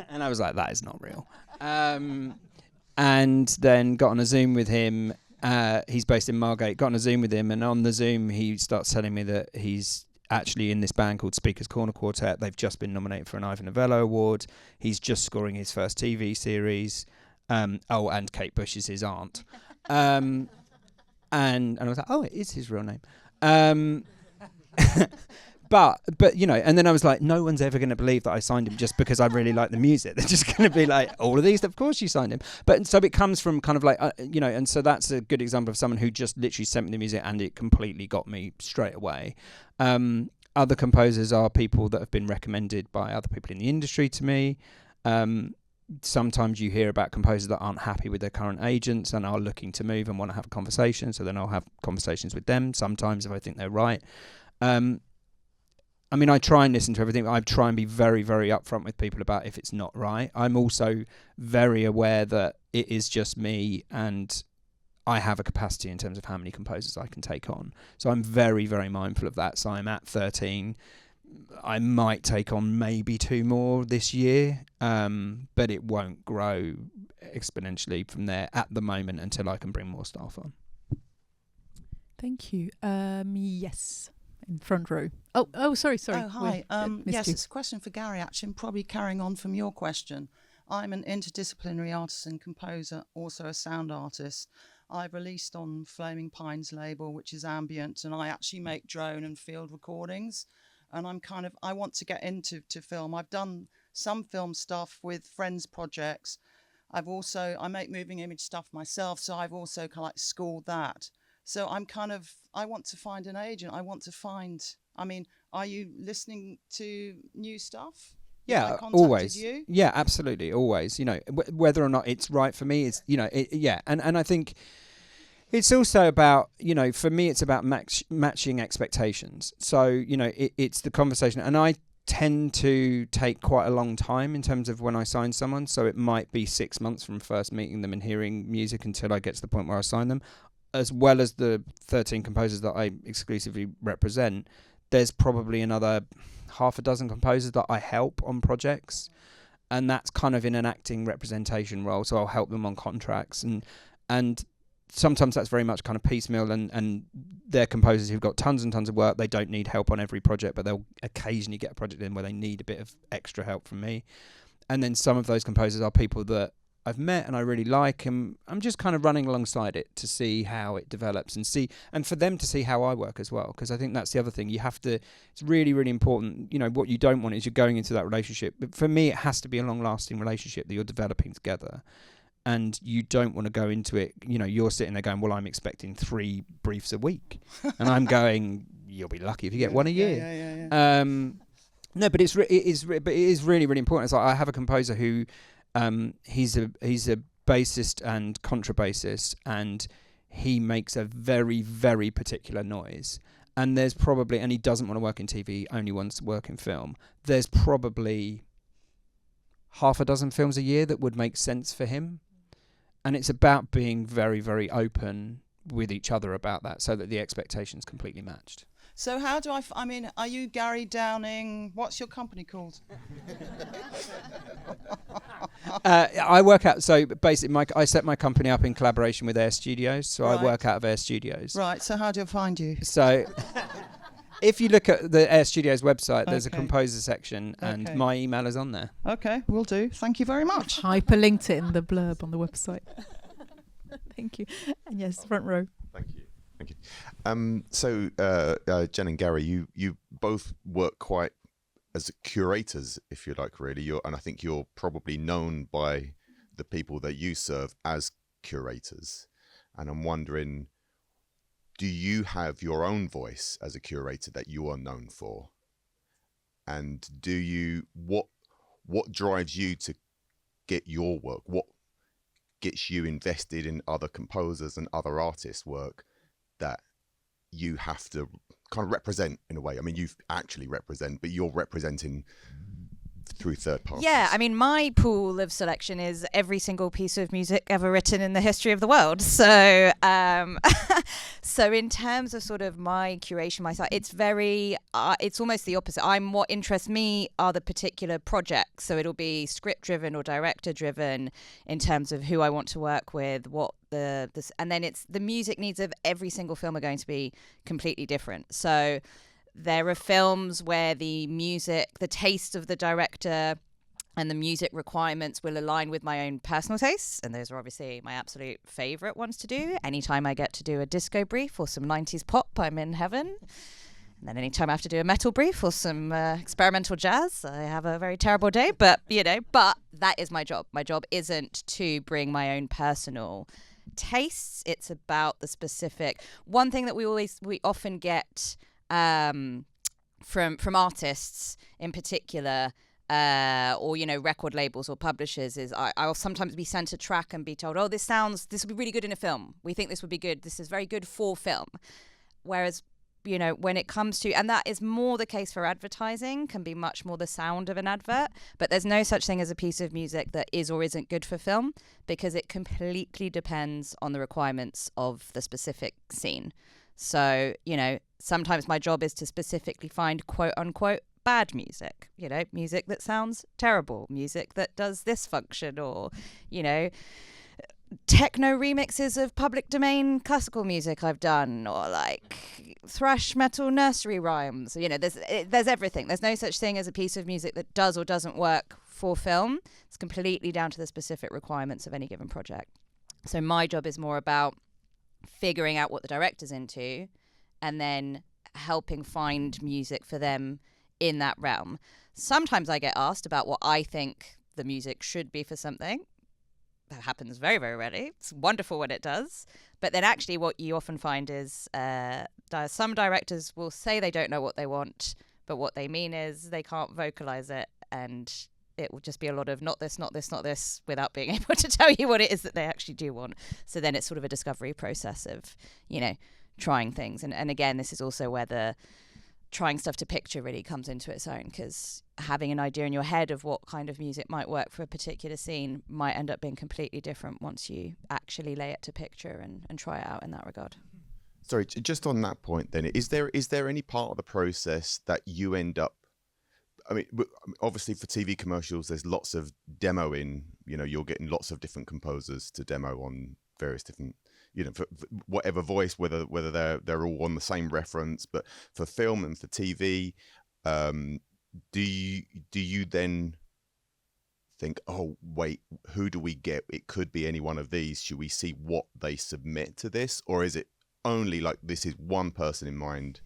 And I was like, that is not real. and then got on a Zoom with him. He's based in Margate. Got on a Zoom with him, and on the Zoom he starts telling me that he's actually in this band called Speaker's Corner Quartet. They've just been nominated for an Ivor Novello Award. He's just scoring his first TV series. And Kate Bush is his aunt. And I was like, oh, it is his real name. But you know, and then I was like, no one's ever going to believe that I signed him just because I really like the music. They're just going to be like, all of these, of course you signed him. But so it comes from kind of like, you know, and so that's a good example of someone who just literally sent me the music and it completely got me straight away. Other composers are people that have been recommended by other people in the industry to me. Sometimes you hear about composers that aren't happy with their current agents and are looking to move and want to have a conversation. So then I'll have conversations with them sometimes if I think they're right. I mean, I try and listen to everything. I try and be very, very upfront with people about if it's not right. I'm also very aware that it is just me and I have a capacity in terms of how many composers I can take on. So I'm very, very mindful of that. So I'm at 13. I might take on maybe 2 more this year, but it won't grow exponentially from there at the moment until I can bring more staff on. Thank you. Yes. In front row. Oh, sorry. Oh, hi. Yes, it's a question for Gary, actually, and probably carrying on from your question. I'm an interdisciplinary artist and composer, also a sound artist. I've released on Flaming Pines label, which is ambient, and I actually make drone and field recordings. And I want to get into film. I've done some film stuff with friends projects. I make moving image stuff myself, so I've also kind of like schooled that. So I want to find an agent. Are you listening to new stuff? Yeah, always. You? Yeah, absolutely, always. You know, whether or not it's right for me is, you know, and I think it's also about, you know, for me, it's about matching expectations. So, you know, it's the conversation, and I tend to take quite a long time in terms of when I sign someone. So it might be 6 months from first meeting them and hearing music until I get to the point where I sign them. As well as the 13 composers that I exclusively represent, there's probably another half a dozen composers that I help on projects, and that's kind of in an acting representation role. So I'll help them on contracts, and sometimes that's very much kind of piecemeal, and they're composers who've got tons and tons of work. They don't need help on every project, but they'll occasionally get a project in where they need a bit of extra help from me. And then some of those composers are people that I've met and I really like, and I'm just kind of running alongside it to see how it develops and for them to see how I work as well, because I think that's the other thing. It's really, really important. You know, what you don't want is you're going into that relationship. But for me, it has to be a long-lasting relationship that you're developing together, and you don't want to go into it, you know, you're sitting there going, well, I'm expecting 3 briefs a week, and I'm going, you'll be lucky if you get 1 a year. No, but it is really, really important. It's like I have a composer who he's a bassist and contrabassist, and he makes a very, very particular noise. And and he doesn't want to work in TV, he only wants to work in film. There's probably half a dozen films a year that would make sense for him. And it's about being very, very open with each other about that so that the expectation's completely matched. So how do are you Gary Downing? What's your company called? I work out, so basically I set my company up in collaboration with Air Studios, so right. I work out of Air Studios. Right, so how do I find you? So if you look at the Air Studios website, there's a composer section, and my email is on there. Okay, will do. Thank you very much. Hyperlinked it in the blurb on the website. Thank you. And yes, front row. Thank you. So Jen and Gary, you both work quite as curators, if you like, really. And I think you're probably known by the people that you serve as curators. And I'm wondering, do you have your own voice as a curator that you are known for? And what drives you to get your work? What gets you invested in other composers and other artists' work that you have to kind of represent in a way? I mean, you actually represent, but you're representing through third parties? Yeah, I mean, my pool of selection is every single piece of music ever written in the history of the world. So, so in terms of sort of my curation, my site, it's very, it's almost the opposite. What interests me are the particular projects. So it'll be script driven or director driven in terms of who I want to work with, what and then it's the music needs of every single film are going to be completely different. So there are films where the music, the taste of the director and the music requirements will align with my own personal tastes. And those are obviously my absolute favorite ones to do. Anytime I get to do a disco brief or some 90s pop, I'm in heaven. And then anytime I have to do a metal brief or some experimental jazz, I have a very terrible day. But, but that is my job. My job isn't to bring my own personal tastes. It's about the specific. One thing that we often get from artists in particular, or record labels or publishers, is I'll sometimes be sent a track and be told, oh, this would be really good in a film. We think this would be good. This is very good for film. Whereas when it comes to, and that is more the case for advertising, can be much more the sound of an advert, but there's no such thing as a piece of music that is or isn't good for film, because it completely depends on the requirements of the specific scene. So, sometimes my job is to specifically find quote unquote bad music, music that sounds terrible, music that does this function, or, techno remixes of public domain classical music I've done, or like thrash metal nursery rhymes. There's everything. There's no such thing as a piece of music that does or doesn't work for film. It's completely down to the specific requirements of any given project. So my job is more about figuring out what the director's into and then helping find music for them in that realm. Sometimes I get asked about what I think the music should be for something. That happens very, very rarely. It's wonderful when it does. But then actually what you often find is some directors will say they don't know what they want, but what they mean is they can't vocalize it, and it will just be a lot of not this, not this, not this, without being able to tell you what it is that they actually do want. So then it's sort of a discovery process of, trying things. And again, this is also where the trying stuff to picture really comes into its own, because having an idea in your head of what kind of music might work for a particular scene might end up being completely different once you actually lay it to picture and try it out in that regard. Sorry, just on that point then, is there any part of the process that you end up, I mean, obviously for TV commercials, there's lots of demoing, you're getting lots of different composers to demo on various different, for whatever voice, whether they're all on the same reference. But for film and for TV, do you then think, oh wait, who do we get? It could be any one of these. Should we see what they submit to this, or is it only like this is one person in mind?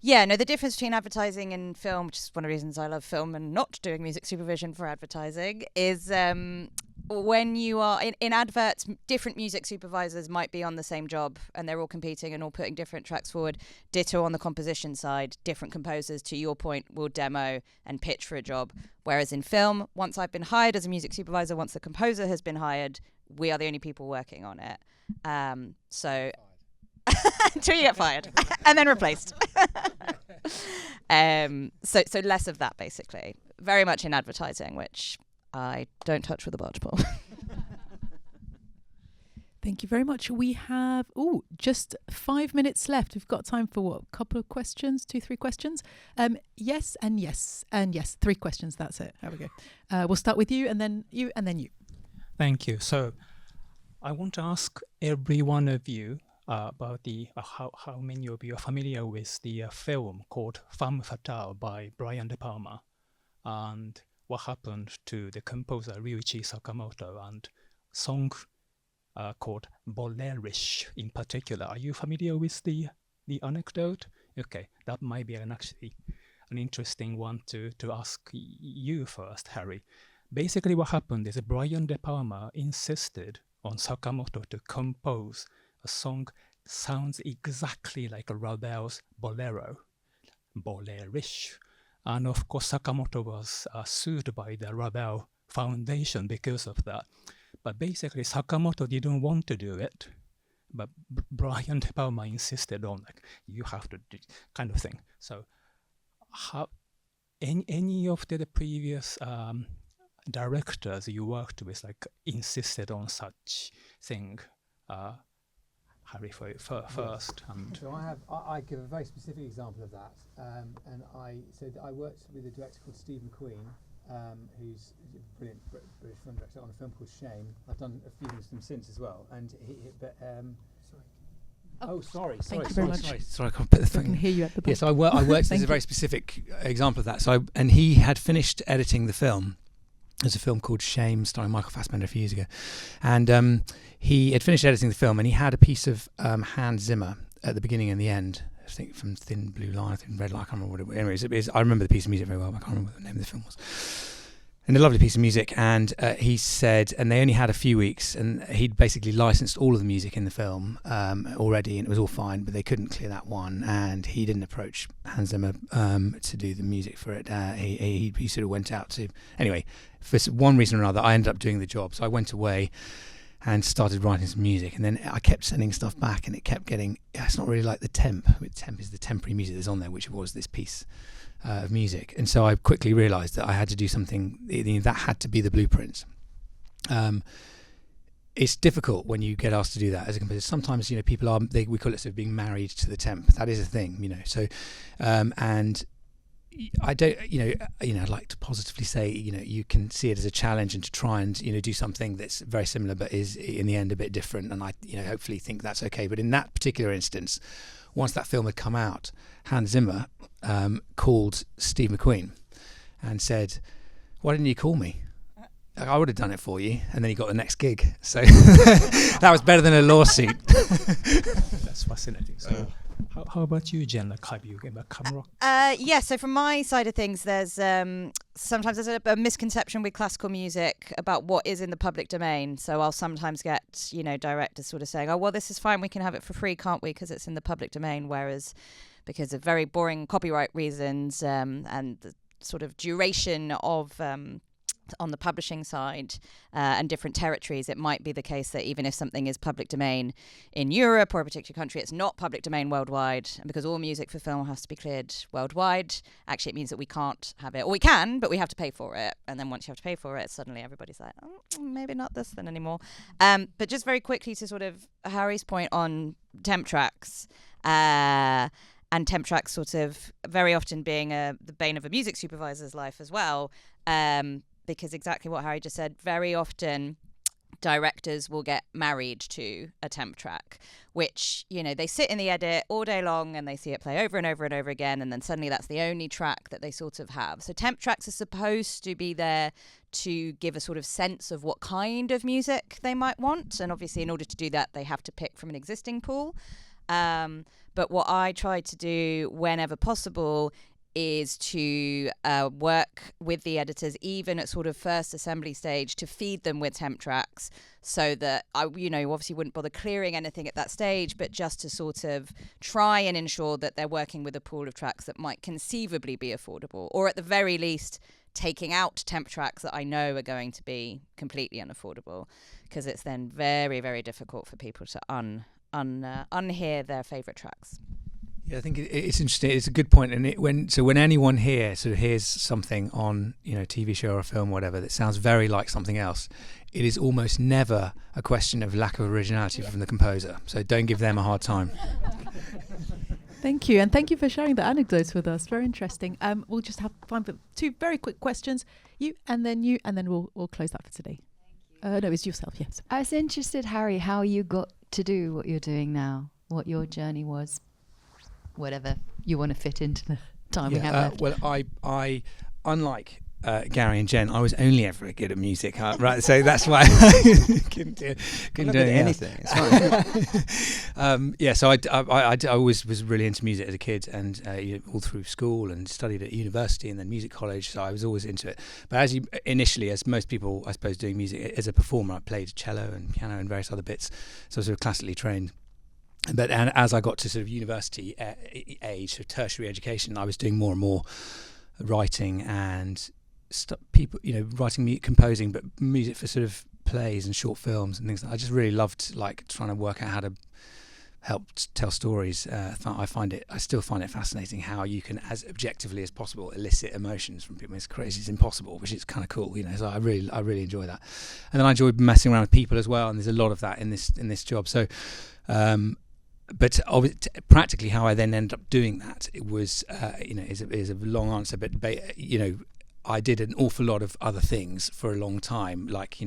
Yeah, no, the difference between advertising and film, which is one of the reasons I love film and not doing music supervision for advertising, is when you are in adverts, different music supervisors might be on the same job and they're all competing and all putting different tracks forward. Ditto on the composition side, different composers, to your point, will demo and pitch for a job. Whereas in film, once I've been hired as a music supervisor, once the composer has been hired, we are the only people working on it. So until you get fired and then replaced. So less of that, basically. Very much in advertising, which I don't touch with a barge pole. Thank you very much. We have just 5 minutes left. We've got time for what? A couple of questions, 2-3 questions. Yes and yes and yes. 3 questions. That's it. There we go. We'll start with you, and then you, and then you. Thank you. So I want to ask every one of you about the how many of you are familiar with the film called Femme Fatale by Brian De Palma, and what happened to the composer Ryuichi Sakamoto, and song called Bolerish in particular. Are you familiar with the anecdote? Okay, that might be actually an interesting one to ask you first, Harry. Basically what happened is Brian De Palma insisted on Sakamoto to compose a song sounds exactly like Ravel's Bolero, Bolerish. And of course, Sakamoto was sued by the Ravel Foundation because of that. But basically, Sakamoto didn't want to do it. But Brian De Palma insisted on, like, you have to do kind of thing. So any of the previous directors you worked with like insisted on such thing? Harry, first. So I give a very specific example of that, and I worked with a director called Steve McQueen, who's a brilliant British film director on a film called Shame. I've done a few things with him since as well, and sorry. Thank you very much. Sorry, I can't put the thing. I can hear you at the back. Yes, I worked. There's a very specific example of that. And he had finished editing the film. There's a film called Shame starring Michael Fassbender a few years ago, and he had finished editing the film, and he had a piece of Hans Zimmer at the beginning and the end. I think from Thin Blue Line, Thin Red Line. I can't remember what it was. Anyways, I remember the piece of music very well, but I can't remember what the name of the film was. And a lovely piece of music, and he said, and they only had a few weeks, and he'd basically licensed all of the music in the film already, and it was all fine, but they couldn't clear that one, and he didn't approach Hans Zimmer to do the music for it. He sort of went out to... Anyway, for one reason or another, I ended up doing the job, so I went away and started writing some music, and then I kept sending stuff back, and it kept getting... It's not really like the temp. Temp is the temporary music that's on there, which was this piece of music, and so I quickly realised that I had to do something that had to be the blueprint. It's difficult when you get asked to do that as a composer. Sometimes, people are we call it sort of being married to the temp. That is a thing, So, and I don't, I'd like to positively say, you can see it as a challenge and to try and do something that's very similar but is in the end a bit different. And I, hopefully think that's okay. But in that particular instance, once that film had come out, Hans Zimmer called Steve McQueen and said, "Why didn't you call me? I would have done it for you." And then he got the next gig. So that was better than a lawsuit. That's fascinating. So how about you, Jen? Like, have you ever come rock? Yeah, so from my side of things, there's sometimes there's a misconception with classical music about what is in the public domain. So I'll sometimes get, directors sort of saying, "Oh, well, this is fine, we can have it for free, can't we, because it's in the public domain," whereas because of very boring copyright reasons and the sort of duration of on the publishing side and different territories, it might be the case that even if something is public domain in Europe or a particular country, it's not public domain worldwide. And because all music for film has to be cleared worldwide, actually it means that we can't have it. Or we can, but we have to pay for it. And then once you have to pay for it, suddenly everybody's like, "Oh, maybe not this then anymore." But just very quickly to sort of Harry's point on temp tracks, and temp tracks sort of very often being the bane of a music supervisor's life as well, because exactly what Harry just said, very often directors will get married to a temp track, which, they sit in the edit all day long and they see it play over and over and over again, and then suddenly that's the only track that they sort of have. So temp tracks are supposed to be there to give a sort of sense of what kind of music they might want, and obviously in order to do that they have to pick from an existing pool. But what I try to do whenever possible is to work with the editors, even at sort of first assembly stage, to feed them with temp tracks, so that I, obviously wouldn't bother clearing anything at that stage, but just to sort of try and ensure that they're working with a pool of tracks that might conceivably be affordable, or at the very least taking out temp tracks that I know are going to be completely unaffordable, because it's then very, very difficult for people to unhear their favourite tracks. Yeah, I think it's interesting. It's a good point. And when anyone here sort of hears something on, TV show or a film, or whatever, that sounds very like something else, it is almost never a question of lack of originality from the composer. So don't give them a hard time. Thank you, and thank you for sharing the anecdotes with us. Very interesting. We'll just have time for two very quick questions. You, and then we'll close that for today. No, it's yourself. Yes. I was interested, Harry, how you got to do what you're doing now, what your journey was. Whatever you want to fit into the time we have left. Well, I unlike Gary and Jen, I was only ever good at music, right? So that's why I couldn't do anything. It's fine. So I always was really into music as a kid, and all through school, and studied at university and then music college. So I was always into it. But initially, as most people, I suppose, doing music as a performer, I played cello and piano and various other bits. So I was sort of classically trained. But as I got to sort of university age, so tertiary education, I was doing more and more writing and writing, composing, but music for sort of plays and short films and things. I just really loved trying to work out helped tell stories. I still find it fascinating how you can, as objectively as possible, elicit emotions from people. It's crazy, it's impossible, which is kind of cool, So I really enjoy that, and then I enjoy messing around with people as well. And there's a lot of that in this job. So, but practically, how I then end up doing that, it was, is a long answer, but I did an awful lot of other things for a long time, like,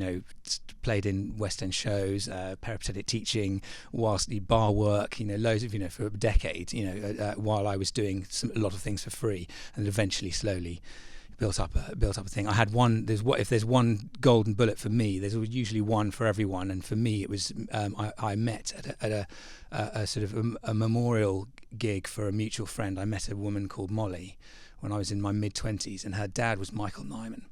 played in West End shows, peripatetic teaching, whilst the bar work, loads of, for a decade, while I was doing a lot of things for free, and eventually slowly built up a thing. I had one, if there's one golden bullet for me, there's usually one for everyone. And for me, it was, I met at a sort of a memorial gig for a mutual friend. I met a woman called Molly when I was in my mid-20s, and her dad was Michael Nyman,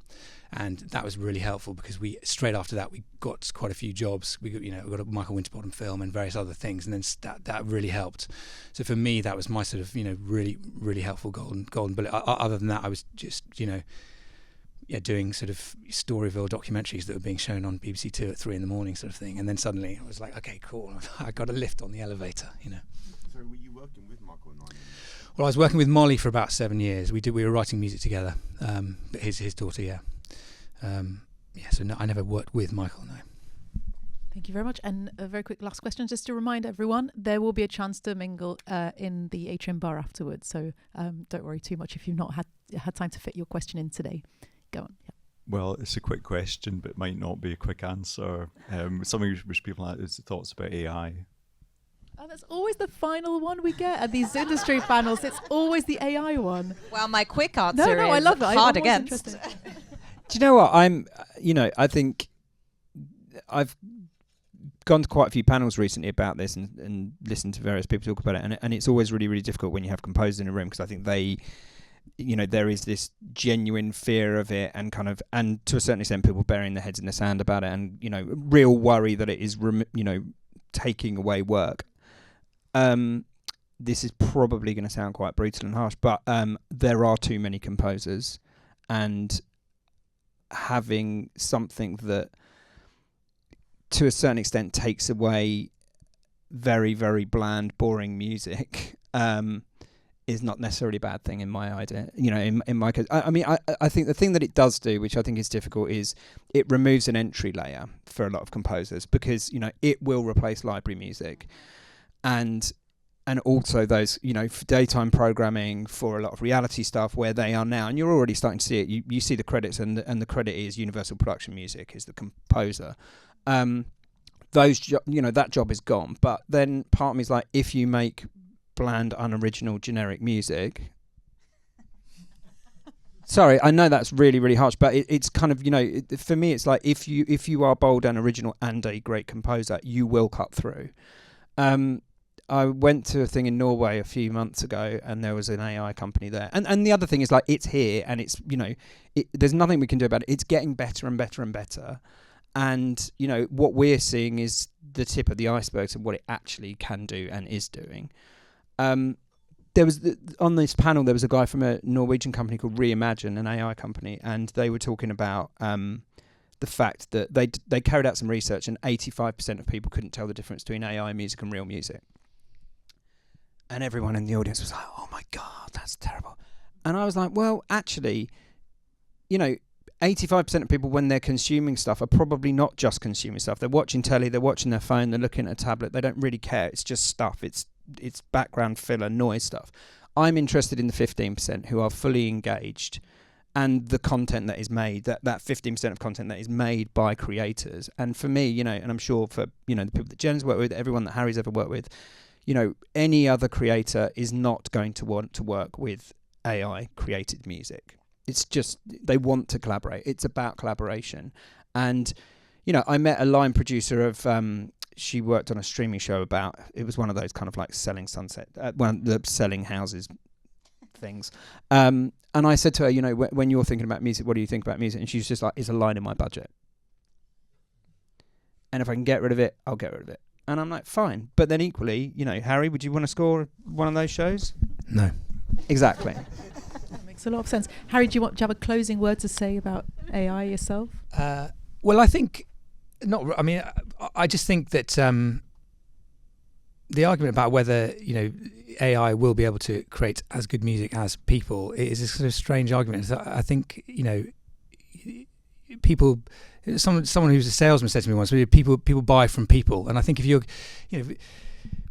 and that was really helpful because straight after that we got quite a few jobs. We got a Michael Winterbottom film and various other things, and then that really helped. So for me, that was my sort of really really helpful golden bullet. Other than that, I was just doing sort of Storyville documentaries that were being shown on BBC Two at 3 a.m. sort of thing, and then suddenly I was like, okay, cool, I got a lift on the elevator. So were you working with Michael Nyman? Well, I was working with Molly for about 7 years. We were writing music together. His daughter, yeah. So no, I never worked with Michael, no. Thank you very much. And a very quick last question, just to remind everyone, there will be a chance to mingle in the atrium bar afterwards. So don't worry too much if you've not had time to fit your question in today. Go on. Yeah. Well, it's a quick question, but might not be a quick answer. Something which people have is thoughts about AI. Oh, that's always the final one we get at these industry panels. It's always the AI one. Well, my quick answer is I love it. hard against. Do you know what? I think I've gone to quite a few panels recently about this and listened to various people talk about it. And it's always really, really difficult when you have composers in a room, because I think there is this genuine fear of it, and and to a certain extent people burying their heads in the sand about it, and, real worry that it is, taking away work. This is probably going to sound quite brutal and harsh, but there are too many composers, and having something that to a certain extent takes away very, very bland, boring music is not necessarily a bad thing in my idea. In my case, I think the thing that it does do, which I think is difficult, is it removes an entry layer for a lot of composers, because it will replace library music, and also those for daytime programming, for a lot of reality stuff where they are now, and you're already starting to see it. You see the credits, and the credit is Universal Production Music is the composer. That job is gone. But then part of me is like, if you make bland, unoriginal, generic music. Sorry, I know that's really, really harsh, but it's kind of, for me, it's like if you are bold and original and a great composer, you will cut through. I went to a thing in Norway a few months ago, and there was an AI company there. And the other thing is, like, it's here, and it's, there's nothing we can do about it. It's getting better and better and better. And, what we're seeing is the tip of the iceberg of what it actually can do and is doing. There was on this panel, there was a guy from a Norwegian company called Reimagine, an AI company, and they were talking about the fact that they carried out some research, and 85% of people couldn't tell the difference between AI music and real music. And everyone in the audience was like, "Oh my God, that's terrible." And I was like, well, actually, 85% of people, when they're consuming stuff, are probably not just consuming stuff. They're watching telly, they're watching their phone, they're looking at a tablet. They don't really care. It's just stuff. It's background filler, noise stuff. I'm interested in the 15% who are fully engaged, and the content that is made, that 15% of content that is made by creators. And for me, and I'm sure for, the people that Jen's worked with, everyone that Harry's ever worked with, any other creator is not going to want to work with AI created music. It's just, they want to collaborate. It's about collaboration. And, I met a line producer of, she worked on a streaming show about, it was one of those kind of like selling sunset, one of the selling houses things. And I said to her, when you're thinking about music, what do you think about music? And she's just like, it's a line in my budget. And if I can get rid of it, I'll get rid of it. And I'm like, fine. But then equally, Harry, would you want to score one of those shows? No. Exactly. That makes a lot of sense. Harry, do you have a closing word to say about AI yourself? Well, I think not. I mean, I just think that the argument about whether AI will be able to create as good music as people is a sort of strange argument. I think people. Someone who's a salesman said to me once, people buy from people, and I think if you're,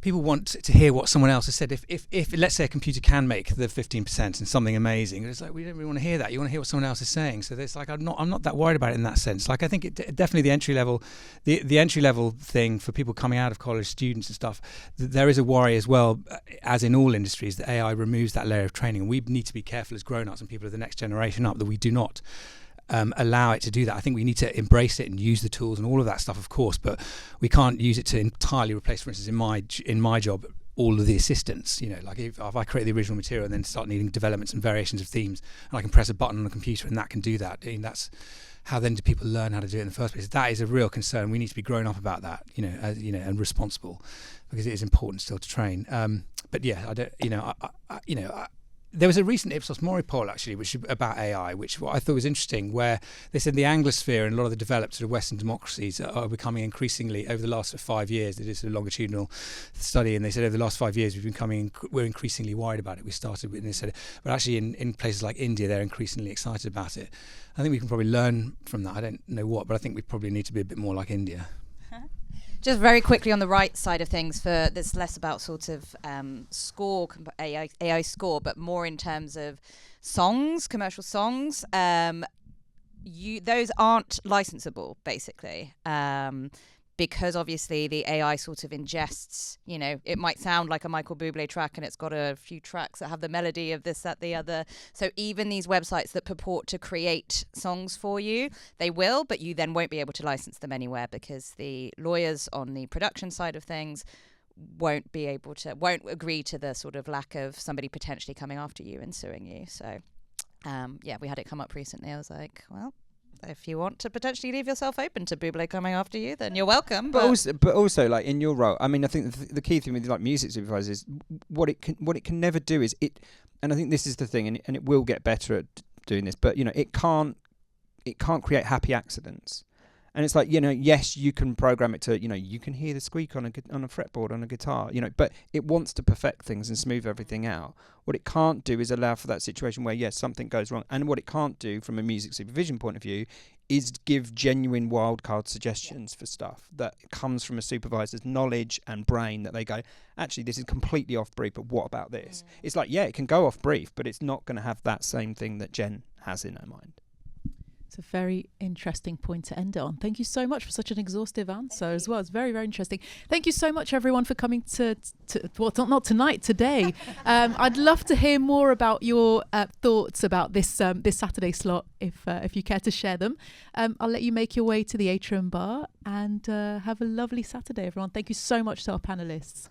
people want to hear what someone else has said. If let's say a computer can make the 15% and something amazing, it's like we don't really want to hear that. You want to hear what someone else is saying. So it's like I'm not that worried about it in that sense. Like I think definitely the entry level thing for people coming out of college, students and stuff. There is a worry as well, as in all industries, that AI removes that layer of training, and we need to be careful as grown-ups and people of the next generation up that we do not allow it to do that. I think we need to embrace it and use the tools and all of that stuff, of course, but we can't use it to entirely replace, for instance, in my job, all of the assistants. Like if I create the original material and then start needing developments and variations of themes, and I can press a button on a computer and that can do that. That's how then do people learn how to do it in the first place? That is a real concern. We need to be grown up about that, and responsible, because it is important still to train. But yeah, I don't, there was a recent Ipsos Mori poll actually, which about AI, which what I thought was interesting, where they said the Anglosphere and a lot of the developed sort of Western democracies are becoming increasingly, over the last 5 years, they did a longitudinal study, and they said over the last 5 years we're increasingly worried about it. We started with, and they said, but actually in places like India, they're increasingly excited about it. I think we can probably learn from that. I don't know what, but I think we probably need to be a bit more like India. Just very quickly on the right side of things, for this less about sort of score, AI score, but more in terms of songs, commercial songs. Those aren't licensable, basically, because obviously the AI sort of ingests, it might sound like a Michael Bublé track and it's got a few tracks that have the melody of this, that, the other. So even these websites that purport to create songs for you, they will, but you then won't be able to license them anywhere, because the lawyers on the production side of things won't agree to the sort of lack of somebody potentially coming after you and suing you. So we had it come up recently. I was like, well, if you want to potentially leave yourself open to Bublé coming after you, then you're welcome. But also, like in your role, I mean, I think the key thing with like music supervisors is what it can never do is it, and I think this is the thing, and it will get better at doing this. But it can't create happy accidents. And it's like, yes, you can program it to, you can hear the squeak on a fretboard on a guitar, but it wants to perfect things and smooth everything out. What it can't do is allow for that situation where, yes, something goes wrong. And what it can't do from a music supervision point of view is give genuine wildcard suggestions for stuff that comes from a supervisor's knowledge and brain, that they go, actually, this is completely off brief, but what about this? It's like, yeah, it can go off brief, but it's not going to have that same thing that Jen has in her mind. It's a very interesting point to end it on. Thank you so much for such an exhaustive answer as well. It's very, very interesting. Thank you so much, everyone, for coming to not tonight, today. I'd love to hear more about your thoughts about this Saturday slot, if you care to share them. I'll let you make your way to the Atrium Bar, and have a lovely Saturday, everyone. Thank you so much to our panelists.